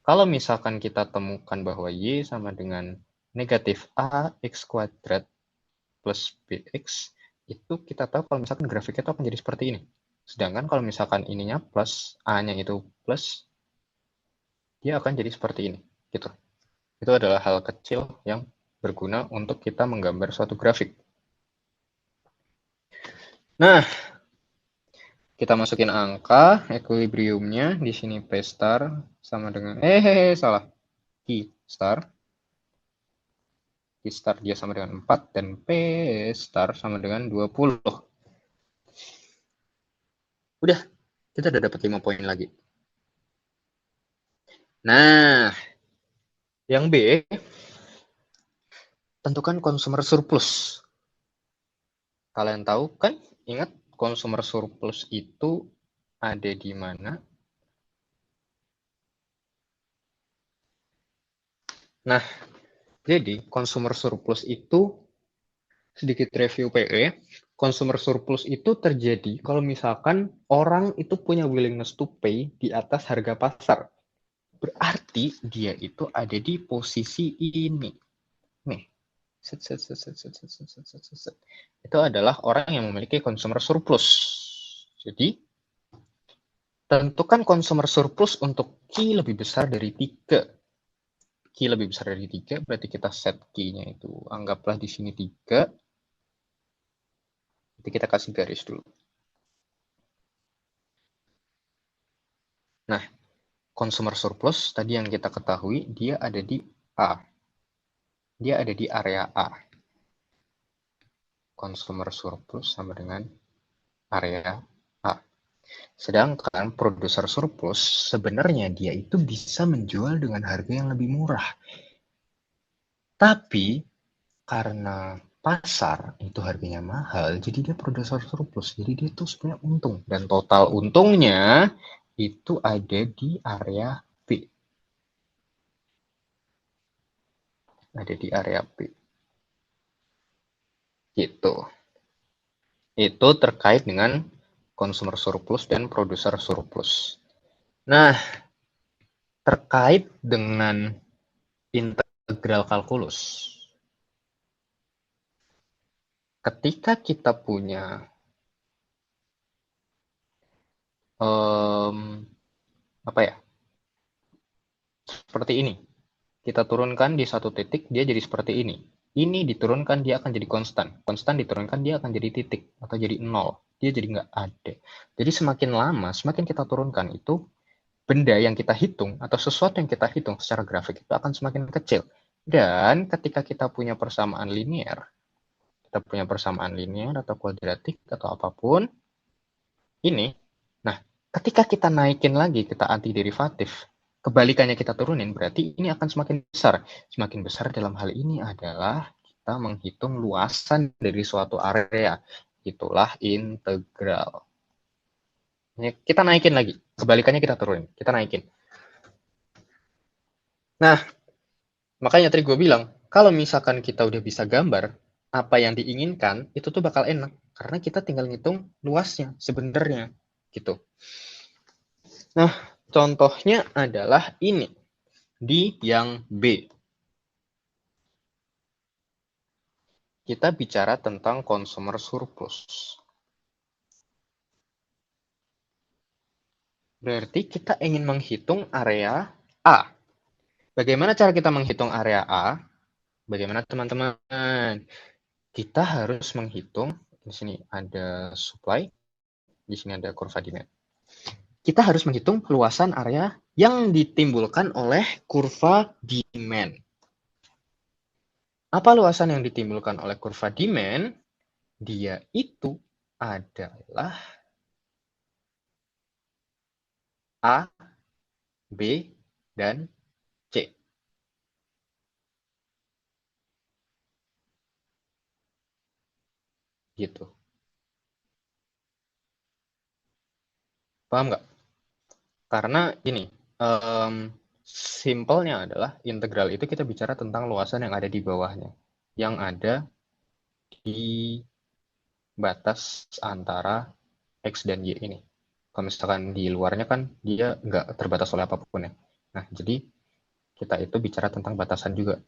Kalau misalkan kita temukan bahwa Y sama dengan negatif AX kuadrat plus BX, itu kita tahu kalau misalkan grafiknya itu akan jadi seperti ini. Sedangkan kalau misalkan ininya plus, A-nya itu plus, dia akan jadi seperti ini. Gitu. Itu adalah hal kecil yang berguna untuk kita menggambar suatu grafik. Nah, kita masukin angka, equilibriumnya, di sini P star sama dengan, salah, Q star. Q star dia sama dengan 4, dan P star sama dengan 20. Udah, kita udah dapat 5 poin lagi. Nah, yang B, tentukan consumer surplus. Kalian tahu kan? Ingat, consumer surplus itu ada di mana? Nah, jadi consumer surplus itu, sedikit review PE, consumer surplus itu terjadi kalau misalkan orang itu punya willingness to pay di atas harga pasar. Berarti dia itu ada di posisi ini. Nih. Itu adalah orang yang memiliki consumer surplus. Jadi, tentukan consumer surplus untuk Q lebih besar dari 3. Q lebih besar dari 3, berarti kita set Q-nya itu. Anggaplah di sini 3. Nanti kita kasih garis dulu. Nah, consumer surplus, tadi yang kita ketahui, dia ada di A. Dia ada di area A. Consumer surplus sama dengan area A. Sedangkan produser surplus, sebenarnya dia itu bisa menjual dengan harga yang lebih murah. Tapi, karena pasar itu harganya mahal, jadi dia produser surplus. Jadi dia tuh sebenarnya untung. Dan total untungnya itu ada di area B. Ada di area B. Gitu. Itu terkait dengan consumer surplus dan producer surplus. Nah, terkait dengan integral kalkulus. Ketika kita punya seperti ini, kita turunkan di satu titik, dia jadi seperti ini. Ini diturunkan, dia akan jadi konstan. Konstan diturunkan, dia akan jadi titik atau jadi 0. Dia jadi nggak ada. Jadi semakin lama, semakin kita turunkan itu, benda yang kita hitung atau sesuatu yang kita hitung secara grafik itu akan semakin kecil. Dan ketika kita punya persamaan linear, atau kuadratik atau apapun, ini, nah, ketika kita naikin lagi, kita anti derivatif, kebalikannya kita turunin, berarti ini akan semakin besar. Semakin besar dalam hal ini adalah kita menghitung luasan dari suatu area. Itulah integral. Ini kita naikin lagi, kebalikannya kita turunin, kita naikin. Nah, makanya tadi gue bilang, kalau misalkan kita udah bisa gambar, apa yang diinginkan, itu tuh bakal enak. karena kita tinggal ngitung luasnya sebenarnya gitu. Nah, contohnya adalah ini di yang B. Kita bicara tentang consumer surplus. Berarti kita ingin menghitung area A. Bagaimana cara kita menghitung area A? Bagaimana teman-teman? Kita harus menghitung, di sini ada supply, di sini ada kurva demand. Kita harus menghitung luasan area yang ditimbulkan oleh kurva demand. Apa luasan yang ditimbulkan oleh kurva demand? Dia itu adalah A, B, dan C. Gitu. Paham nggak? Karena ini, simpelnya adalah integral itu kita bicara tentang luasan yang ada di bawahnya. Yang ada di batas antara X dan Y ini. Kalau misalkan di luarnya kan dia nggak terbatas oleh apapun ya. Nah, jadi kita itu bicara tentang batasan juga.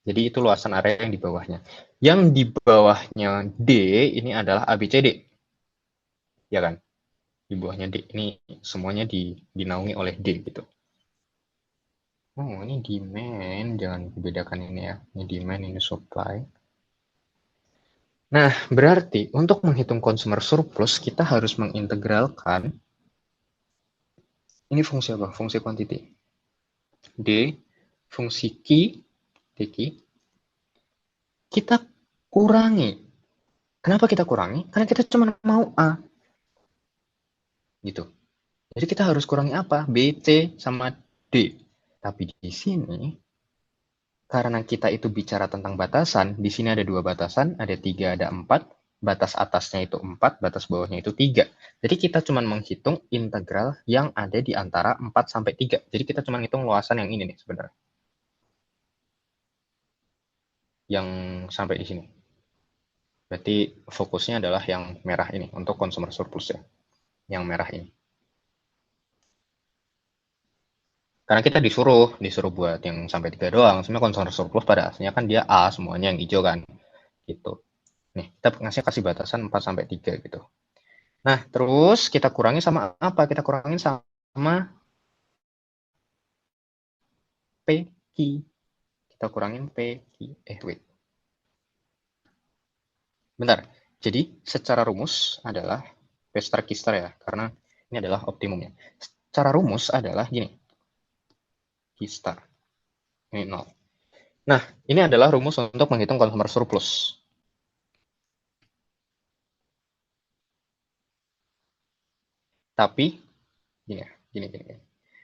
Jadi itu luasan area yang di bawahnya. Yang di bawahnya D ini adalah ABCD. Ya kan? Di bawahnya D. Ini semuanya dinaungi oleh D gitu. Oh, ini demand. Jangan dibedakan ini ya. Ini demand, ini supply. Nah, berarti untuk menghitung consumer surplus, kita harus mengintegralkan ini fungsi apa? Fungsi quantity. D, fungsi Q, DQ, kita kurangi. Kenapa kita kurangi? Karena kita cuma mau A. Gitu. Jadi kita harus kurangi apa? B, C, sama D. Tapi di sini, karena kita itu bicara tentang batasan, di sini ada 2 batasan, ada 3, ada 4. Batas atasnya itu 4, batas bawahnya itu 3. Jadi kita cuma menghitung integral yang ada di antara 4 sampai 3. Jadi kita cuma hitung luasan yang ini nih sebenarnya. Yang sampai di sini. Berarti fokusnya adalah yang merah ini untuk consumer surplus ya. Yang merah ini. Karena kita disuruh buat yang sampai 3 doang. Sebenarnya consumer surplus pada aslinya kan dia A semuanya yang hijau kan. Gitu. Nih, kita kasih batasan 4 sampai 3 gitu. Nah, terus kita kurangi sama apa? Kita kurangin sama PQ. Kita kurangin PQ. Wait. Bentar. Jadi, secara rumus adalah P star Q star ya. Karena ini adalah optimumnya. Secara rumus adalah gini. Q star. Ini 0. Nah, ini adalah rumus untuk menghitung consumer surplus. Tapi, gini.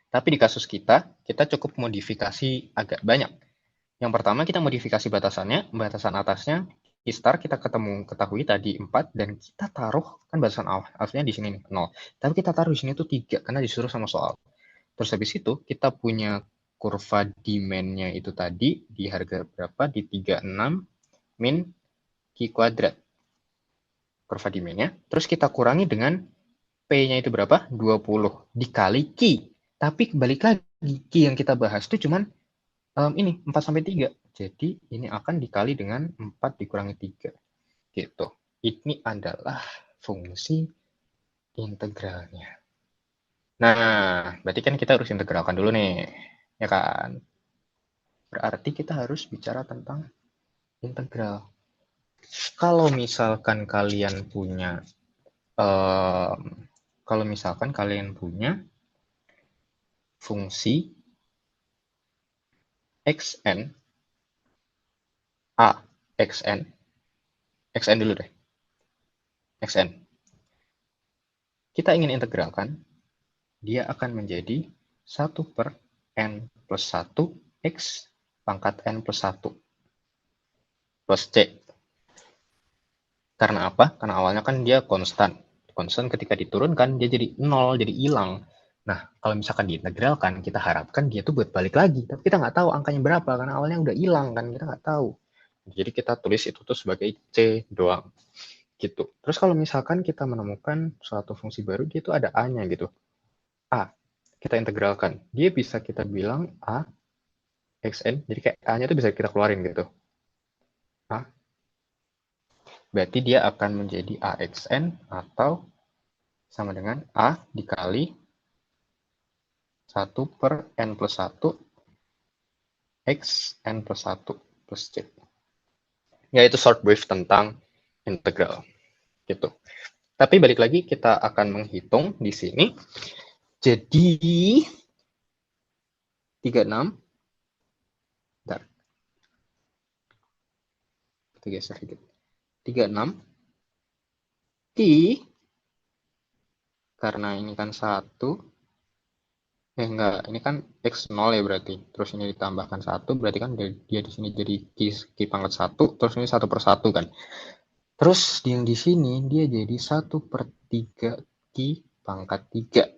Tapi di kasus kita cukup modifikasi agak banyak. Yang pertama kita modifikasi batasannya, batasan atasnya Q-star kita ketahui tadi 4 dan kita taruh kan batasan aslinya di sini nih 0. Tapi kita taruh di sini tuh 3 karena disuruh sama soal. Terus habis itu kita punya kurva demand-nya itu tadi di harga berapa? Di 36 min Q kuadrat. Kurva demand-nya. Terus kita kurangi dengan P-nya itu berapa? 20 dikali Q. Tapi balik lagi Q yang kita bahas itu cuman ini 4 sampai 3. Jadi ini akan dikali dengan 4 dikurangi 3. Gitu. Ini adalah fungsi integralnya. Nah, berarti kan kita harus integralkan dulu nih. Ya kan? Berarti kita harus bicara tentang integral. Kalau misalkan kalian punya fungsi xn a xn dulu deh, xn kita ingin integralkan, dia akan menjadi 1 per n plus 1 x pangkat n plus 1 plus c. Karena apa? Karena awalnya kan dia konstan ketika diturunkan dia jadi 0, jadi hilang. Nah, kalau misalkan diintegralkan, kita harapkan dia tuh buat balik lagi. Tapi kita nggak tahu angkanya berapa, karena awalnya udah hilang kan, kita nggak tahu. Jadi kita tulis itu tuh sebagai C doang. gitu. Terus kalau misalkan kita menemukan suatu fungsi baru, dia itu ada A-nya gitu. A, kita integralkan. Dia bisa kita bilang A, xn, jadi kayak A-nya itu bisa kita keluarin gitu. A, berarti dia akan menjadi AXN atau sama dengan A dikali 1 per N plus 1 X N plus 1 plus C. Yaitu short brief tentang integral. Gitu. Tapi balik lagi kita akan menghitung di sini. Jadi 36. Bentar. Kita geser sedikit. 36 di karena ini kan 1. Enggak, ini kan X0 ya berarti. Terus ini ditambahkan 1, berarti kan dia di sini jadi Q pangkat 1, terus ini 1 per 1 kan. Terus yang di sini dia jadi 1 per 3 Q pangkat 3.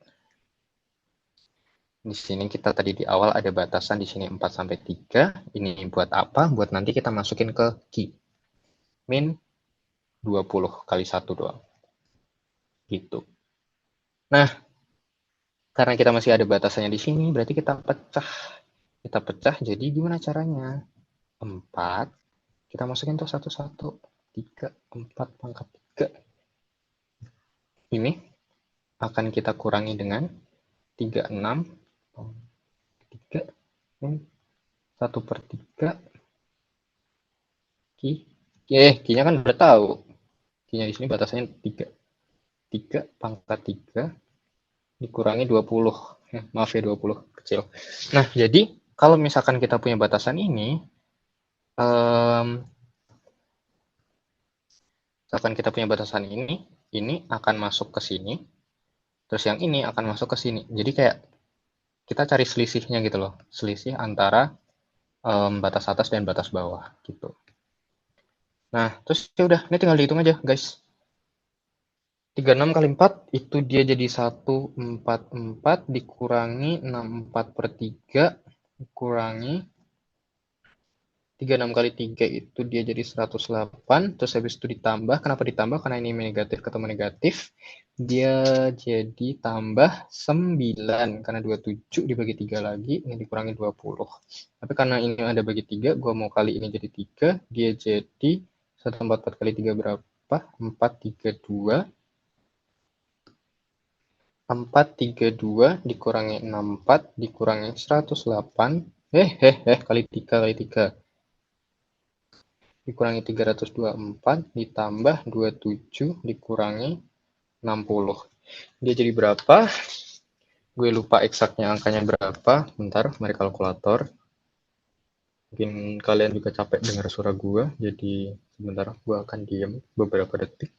Di sini kita tadi di awal ada batasan di sini 4 sampai 3. Ini buat apa? Buat nanti kita masukin ke Q. Min 20 kali 1 doang. Gitu. Nah, karena kita masih ada batasannya di sini, berarti kita pecah. Kita pecah, jadi gimana caranya? 4, kita masukin tuh 1, 1, 3, 4 pangkat 3. Ini akan kita kurangi dengan 36, 3, 1 per 3, Q-nya kan udah tahu. Q-nya di sini batasannya 3. 3 pangkat 3 dikurangi 20. Maaf ya 20 kecil. Nah, jadi kalau misalkan kita punya batasan ini, misalkan kita punya batasan ini akan masuk ke sini, terus yang ini akan masuk ke sini. Jadi kayak kita cari selisihnya gitu loh, selisih antara batas atas dan batas bawah gitu. Nah, terus ya udah, ini tinggal dihitung aja, guys. 36 kali 4 itu dia jadi 144 dikurangi 64 per 3 dikurangi 36 kali 3 itu dia jadi 108, terus habis itu ditambah, kenapa ditambah? Karena ini negatif ketemu negatif, dia jadi tambah 9, karena 27 dibagi 3 lagi, ini dikurangi 20. Tapi karena ini ada bagi 3, gua mau kali ini jadi 3, dia jadi 144 kali 3 berapa? 432. 432 dikurangi 64 dikurangi 108, kali 3 kali 3. Dikurangi 324 ditambah 27 dikurangi 60. Dia jadi berapa? Gue lupa eksaknya angkanya berapa. Bentar, mari kalkulator. Mungkin kalian juga capek dengar suara gue, jadi sebentar gue akan diam beberapa detik.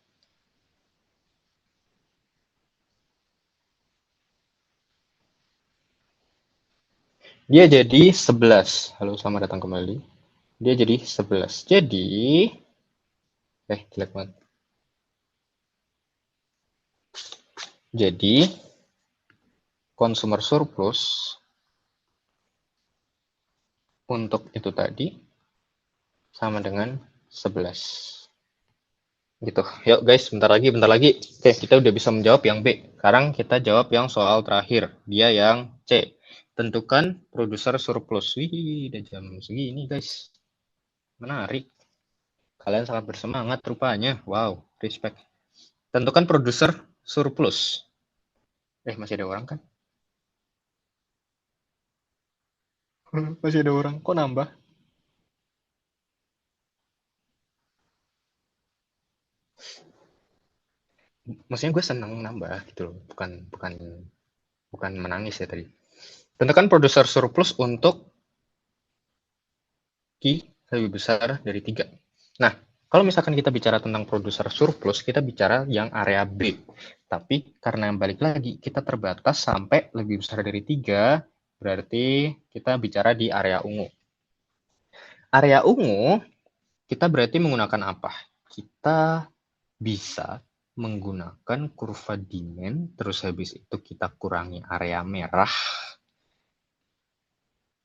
Dia jadi 11. Halo, selamat datang kembali. Dia jadi 11. Jadi, jelek banget. Jadi, consumer surplus untuk itu tadi sama dengan 11. Gitu. Yuk guys, bentar lagi. Oke, kita udah bisa menjawab yang B. Sekarang kita jawab yang soal terakhir. Dia yang C. Tentukan produser surplus. Wih, udah jam segini guys. Menarik. Kalian sangat bersemangat rupanya. Wow, respect. Tentukan produser surplus. Masih ada orang kan? Masih ada orang. Kok nambah? Maksudnya gue seneng nambah gitu loh. Bukan menangis ya tadi. Tentukan produser surplus untuk Q lebih besar dari 3. Nah, kalau misalkan kita bicara tentang produser surplus, kita bicara yang area B. Tapi karena balik lagi, kita terbatas sampai lebih besar dari 3, berarti kita bicara di area ungu. Area ungu, kita berarti menggunakan apa? Kita bisa menggunakan kurva demand, terus habis itu kita kurangi area merah,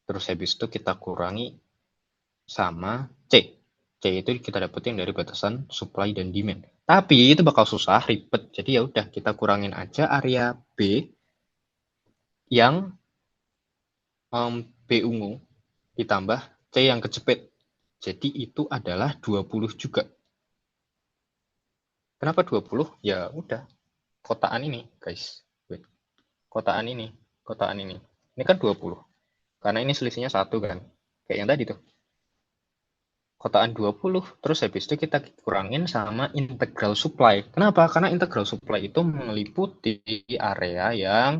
terus habis itu kita kurangi sama C. C itu kita dapetin dari batasan supply dan demand. Tapi itu bakal susah, ribet. Jadi ya udah kita kurangin aja area B yang B ungu ditambah C yang kejepit. Jadi itu adalah 20 juga. Kenapa 20? Ya udah, kotaan ini, guys. Wait. Kotaan ini. Ini kan 20. Karena ini selisihnya 1 kan. Kayak yang tadi tuh. Kotaan 20, terus habis itu kita kurangin sama integral supply. Kenapa? Karena integral supply itu meliputi area yang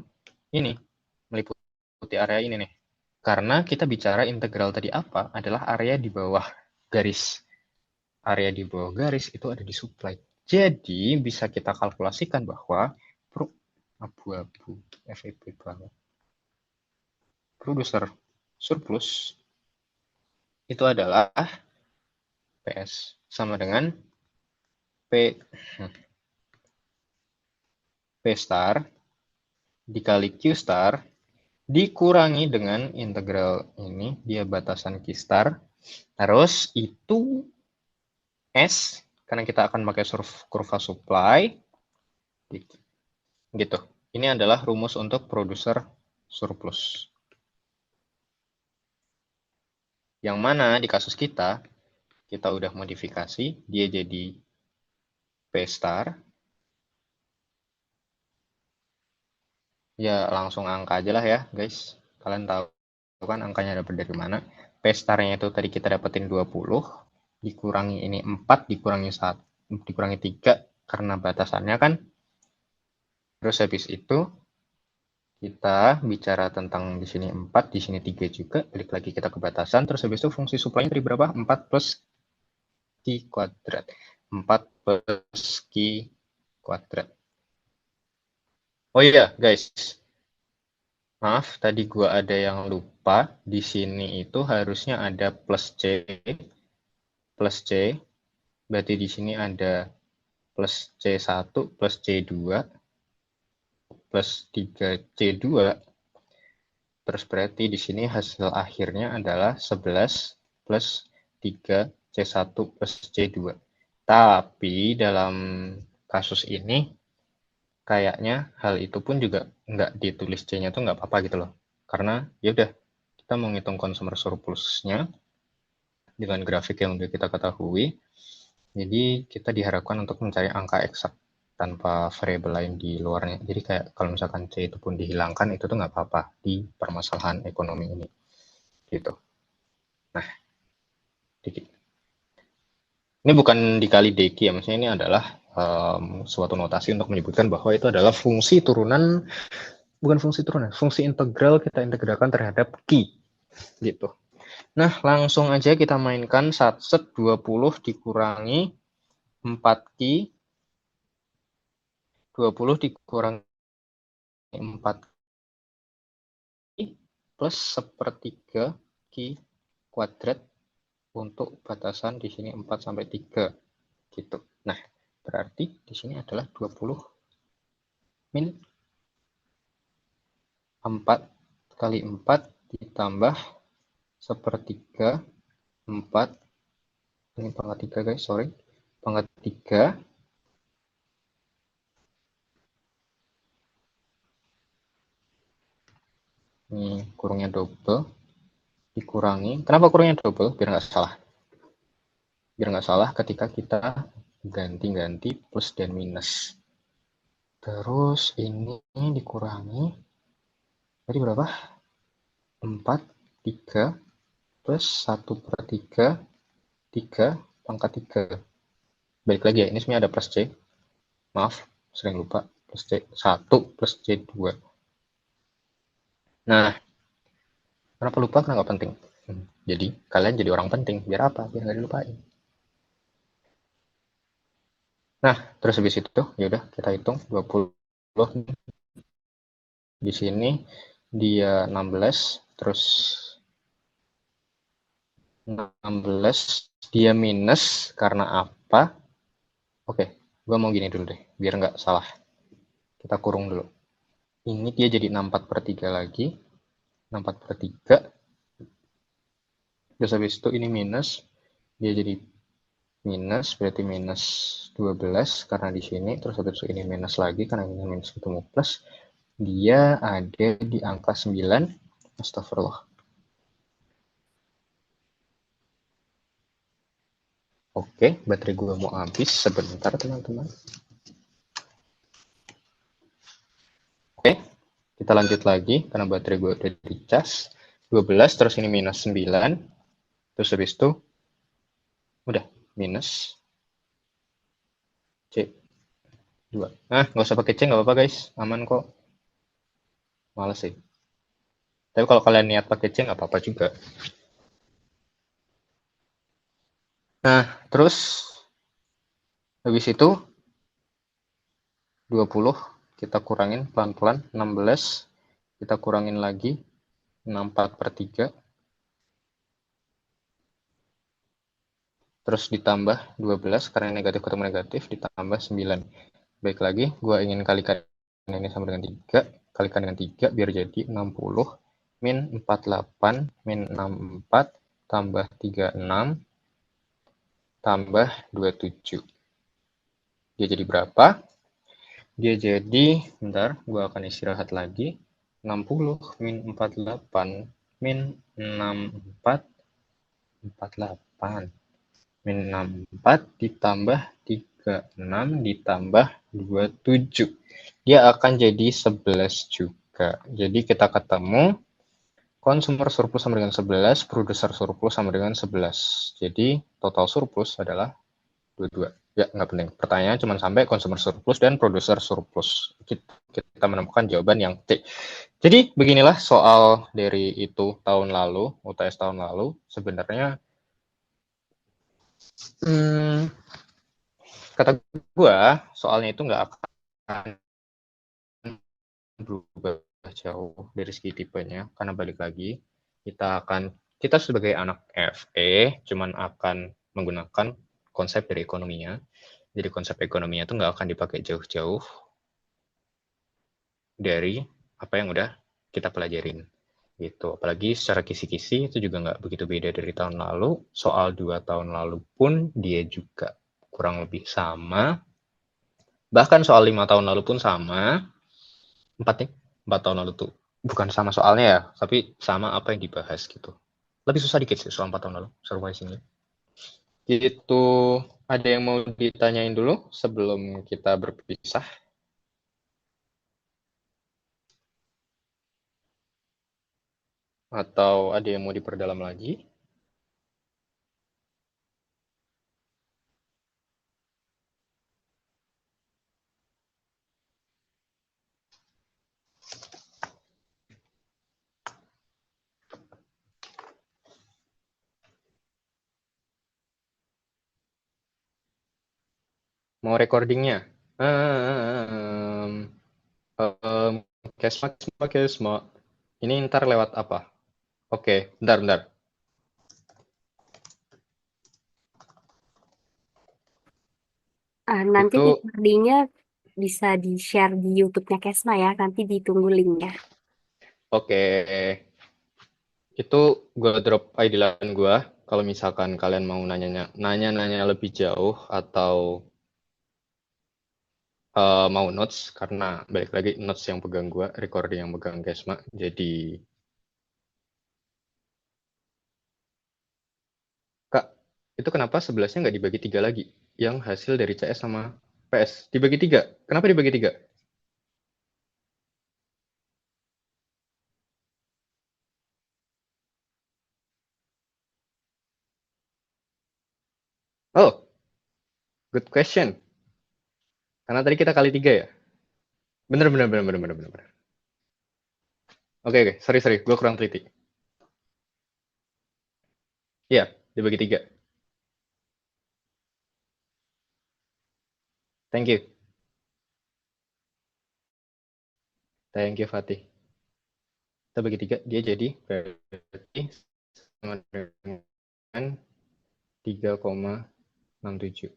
ini. Meliputi area ini nih. Karena kita bicara integral tadi apa? Adalah area di bawah garis. Area di bawah garis itu ada di supply. Jadi bisa kita kalkulasikan bahwa abu-abu FEB banget. Producer surplus itu adalah PS sama dengan P star dikali Q star dikurangi dengan integral ini, dia batasan Q star, terus itu S, karena kita akan pakai kurva supply, gitu. Ini adalah rumus untuk producer surplus. Yang mana di kasus kita udah modifikasi, dia jadi P star. Ya langsung angka aja lah ya guys. Kalian tahu kan angkanya dapat dari mana. P star-nya itu tadi kita dapetin 20. Dikurangi ini 4, dikurangi 1, dikurangi 3. Karena batasannya kan. Terus habis itu kita bicara tentang di sini 4, di sini 3 juga. Balik lagi kita ke batasan. Terus habis itu fungsi supply-nya dari berapa? 4 plus Q kuadrat. 4 plus Q kuadrat. Oh iya, guys. Maaf, tadi gua ada yang lupa. Di sini itu harusnya ada plus C. Berarti di sini ada plus C1 plus C2 plus 3C2. Terus berarti di sini hasil akhirnya adalah 11 plus 3C1 plus C2. Tapi dalam kasus ini kayaknya hal itu pun juga nggak ditulis C-nya tuh nggak apa-apa gitu loh. Karena ya udah kita mau ngitung consumer surplusnya dengan grafik yang udah kita ketahui. Jadi kita diharapkan untuk mencari angka eksak tanpa variabel lain di luarnya. Jadi kayak kalau misalkan C itu pun dihilangkan itu tuh nggak apa-apa di permasalahan ekonomi ini. Gitu. Nah, dikit. Ini bukan dikali deki ya, maksudnya ini adalah suatu notasi untuk menyebutkan bahwa itu adalah fungsi turunan, bukan fungsi turunan, fungsi integral kita integralkan terhadap Q. Gitu. Nah, langsung aja kita mainkan satset 20 dikurangi 4Q, 20 dikurangi 4Q plus sepertiga Q kuadrat untuk batasan di sini 4 sampai 3 gitu. Nah, berarti di sini adalah 20 min 4 kali 4 ditambah sepertiga 4, ini pangkat 3 guys, sorry, pangkat 3 ini kurungnya double dikurangi, kenapa kurungnya double? Biar nggak salah ketika kita ganti-ganti plus dan minus. Terus ini dikurangi tadi berapa? 4, 3 plus 1/3 3 pangkat 3. Balik lagi ya, ini sebenarnya ada plus C. Maaf, sering lupa. Plus C 1 plus C 2. Nah, kenapa lupa? Karena nggak penting. Jadi, kalian jadi orang penting. Biar apa? Biar nggak dilupain. Nah, terus habis itu, yaudah kita hitung 20. Di sini dia 16, terus 16 dia minus karena apa? Oke, gue mau gini dulu deh, biar nggak salah. Kita kurung dulu. Ini dia jadi 64/3 lagi. 64/3. Terus habis itu ini minus, dia jadi minus berarti minus 12 karena di sini, terus habis ini minus lagi karena ini minus ketemu plus, dia ada di angka 9. Astagfirullah. Oke, baterai gue mau habis sebentar teman-teman. Oke, kita lanjut lagi karena baterai gue udah dicas. 12 terus ini minus 9. Terus habis itu udah minus C 2. Nah, nggak usah pakai C, nggak apa-apa guys, aman kok. Males sih. Tapi kalau kalian niat pakai C nggak apa-apa juga. Nah, terus habis itu 20 kita kurangin pelan-pelan, 16 kita kurangin lagi, 64/3, terus ditambah 12 karena negatif ketemu negatif, ditambah 9. Baik lagi, gue ingin kalikan ini sama dengan 3, kalikan dengan 3 biar jadi 60 min 48 min 64 tambah 36 tambah 27. Dia jadi berapa? Dia jadi, bentar, gue akan istirahat lagi. 60 min 48 min 64 48 min 64 ditambah 36 ditambah 27. Dia akan jadi 11 juga. Jadi kita ketemu consumer surplus sama dengan 11, producer surplus sama dengan 11. Jadi total surplus adalah 22. Ya, nggak penting. Pertanyaannya cuma sampai consumer surplus dan producer surplus. Kita menemukan jawaban yang T. Jadi, beginilah soal dari itu tahun lalu, UTS tahun lalu. Sebenarnya, kata gue, soalnya itu nggak akan berubah jauh dari segi tipenya, karena balik lagi, kita sebagai anak FE, cuman akan menggunakan konsep dari ekonominya. Jadi konsep ekonominya itu nggak akan dipakai jauh-jauh dari apa yang udah kita pelajarin gitu. Apalagi secara kisi-kisi itu juga nggak begitu beda dari tahun lalu. Soal 2 tahun lalu pun dia juga kurang lebih sama. Bahkan soal 5 tahun lalu pun sama. 4 tahun lalu tuh bukan sama soalnya ya, tapi sama apa yang dibahas gitu. Lebih susah dikit sih soal 4 tahun lalu, surprisingly. Gitu, ada yang mau ditanyain dulu sebelum kita berpisah? Atau ada yang mau diperdalam lagi? Mau recordingnya? Um, um, Kesma. Ini ntar lewat apa? Oke, bentar. Nanti Itu recordingnya bisa di-share di YouTube-nya Kesma ya. Nanti ditunggu linknya. oke. Itu gue drop ID line gue. Kalau misalkan kalian mau nanya lebih jauh atau mau notes, karena balik lagi notes yang pegang gue, recording yang pegang Kesma. Jadi, Kak, itu kenapa 11-nya nggak dibagi 3 lagi? Yang hasil dari CS sama PS. Dibagi 3. Kenapa dibagi 3? Oh, good question. Karena tadi kita kali 3 ya? Bener. Oke. Sorry. Gue kurang teliti. Iya, dibagi 3. Thank you. Thank you, Fatih. Kita bagi 3, dia jadi berarti sama dengan 3,67.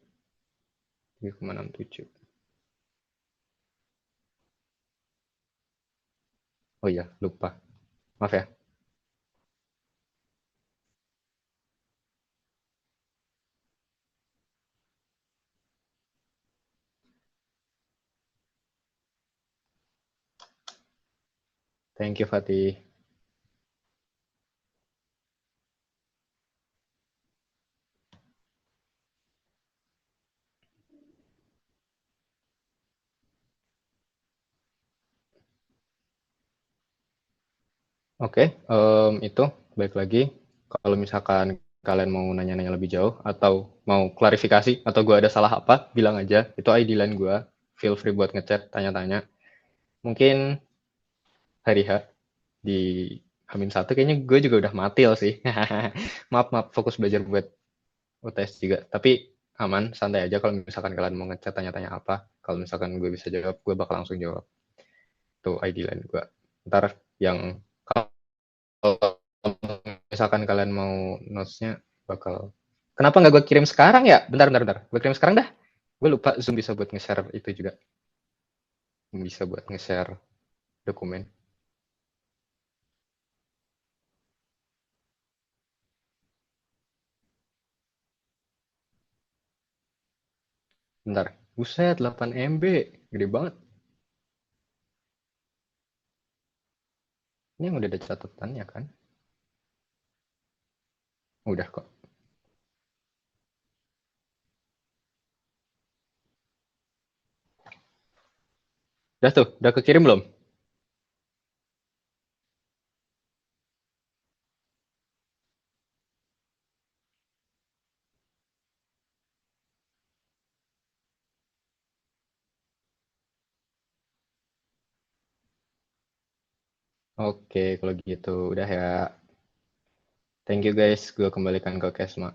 3,67. Oh iya, lupa. Maaf ya. Thank you, Fatih. Oke, itu baik lagi. Kalau misalkan kalian mau nanya-nanya lebih jauh atau mau klarifikasi atau gue ada salah apa, bilang aja. Itu ID line gue. Feel free buat ngechat, tanya-tanya. Mungkin hari H di Hamin 1 kayaknya gue juga udah matil sih. Maaf, maaf, fokus belajar buat UTS juga. Tapi aman, santai aja kalau misalkan kalian mau ngechat tanya-tanya apa. Kalau misalkan gue bisa jawab, gue bakal langsung jawab. Itu ID line gue. Ntar yang kalau misalkan kalian mau notes-nya bakal... Kenapa nggak gue kirim sekarang ya? Bentar, bentar, bentar. Gue kirim sekarang dah. Gue lupa Zoom bisa buat nge-share itu juga. Bisa buat nge-share dokumen. Bentar. Buset, 8 MB. Gede banget. Ini yang udah ada catatannya kan? Udah kok. Udah tuh, udah kekirim belum? Oke, kalau gitu udah ya. Thank you guys, gue kembalikan ke Kesma.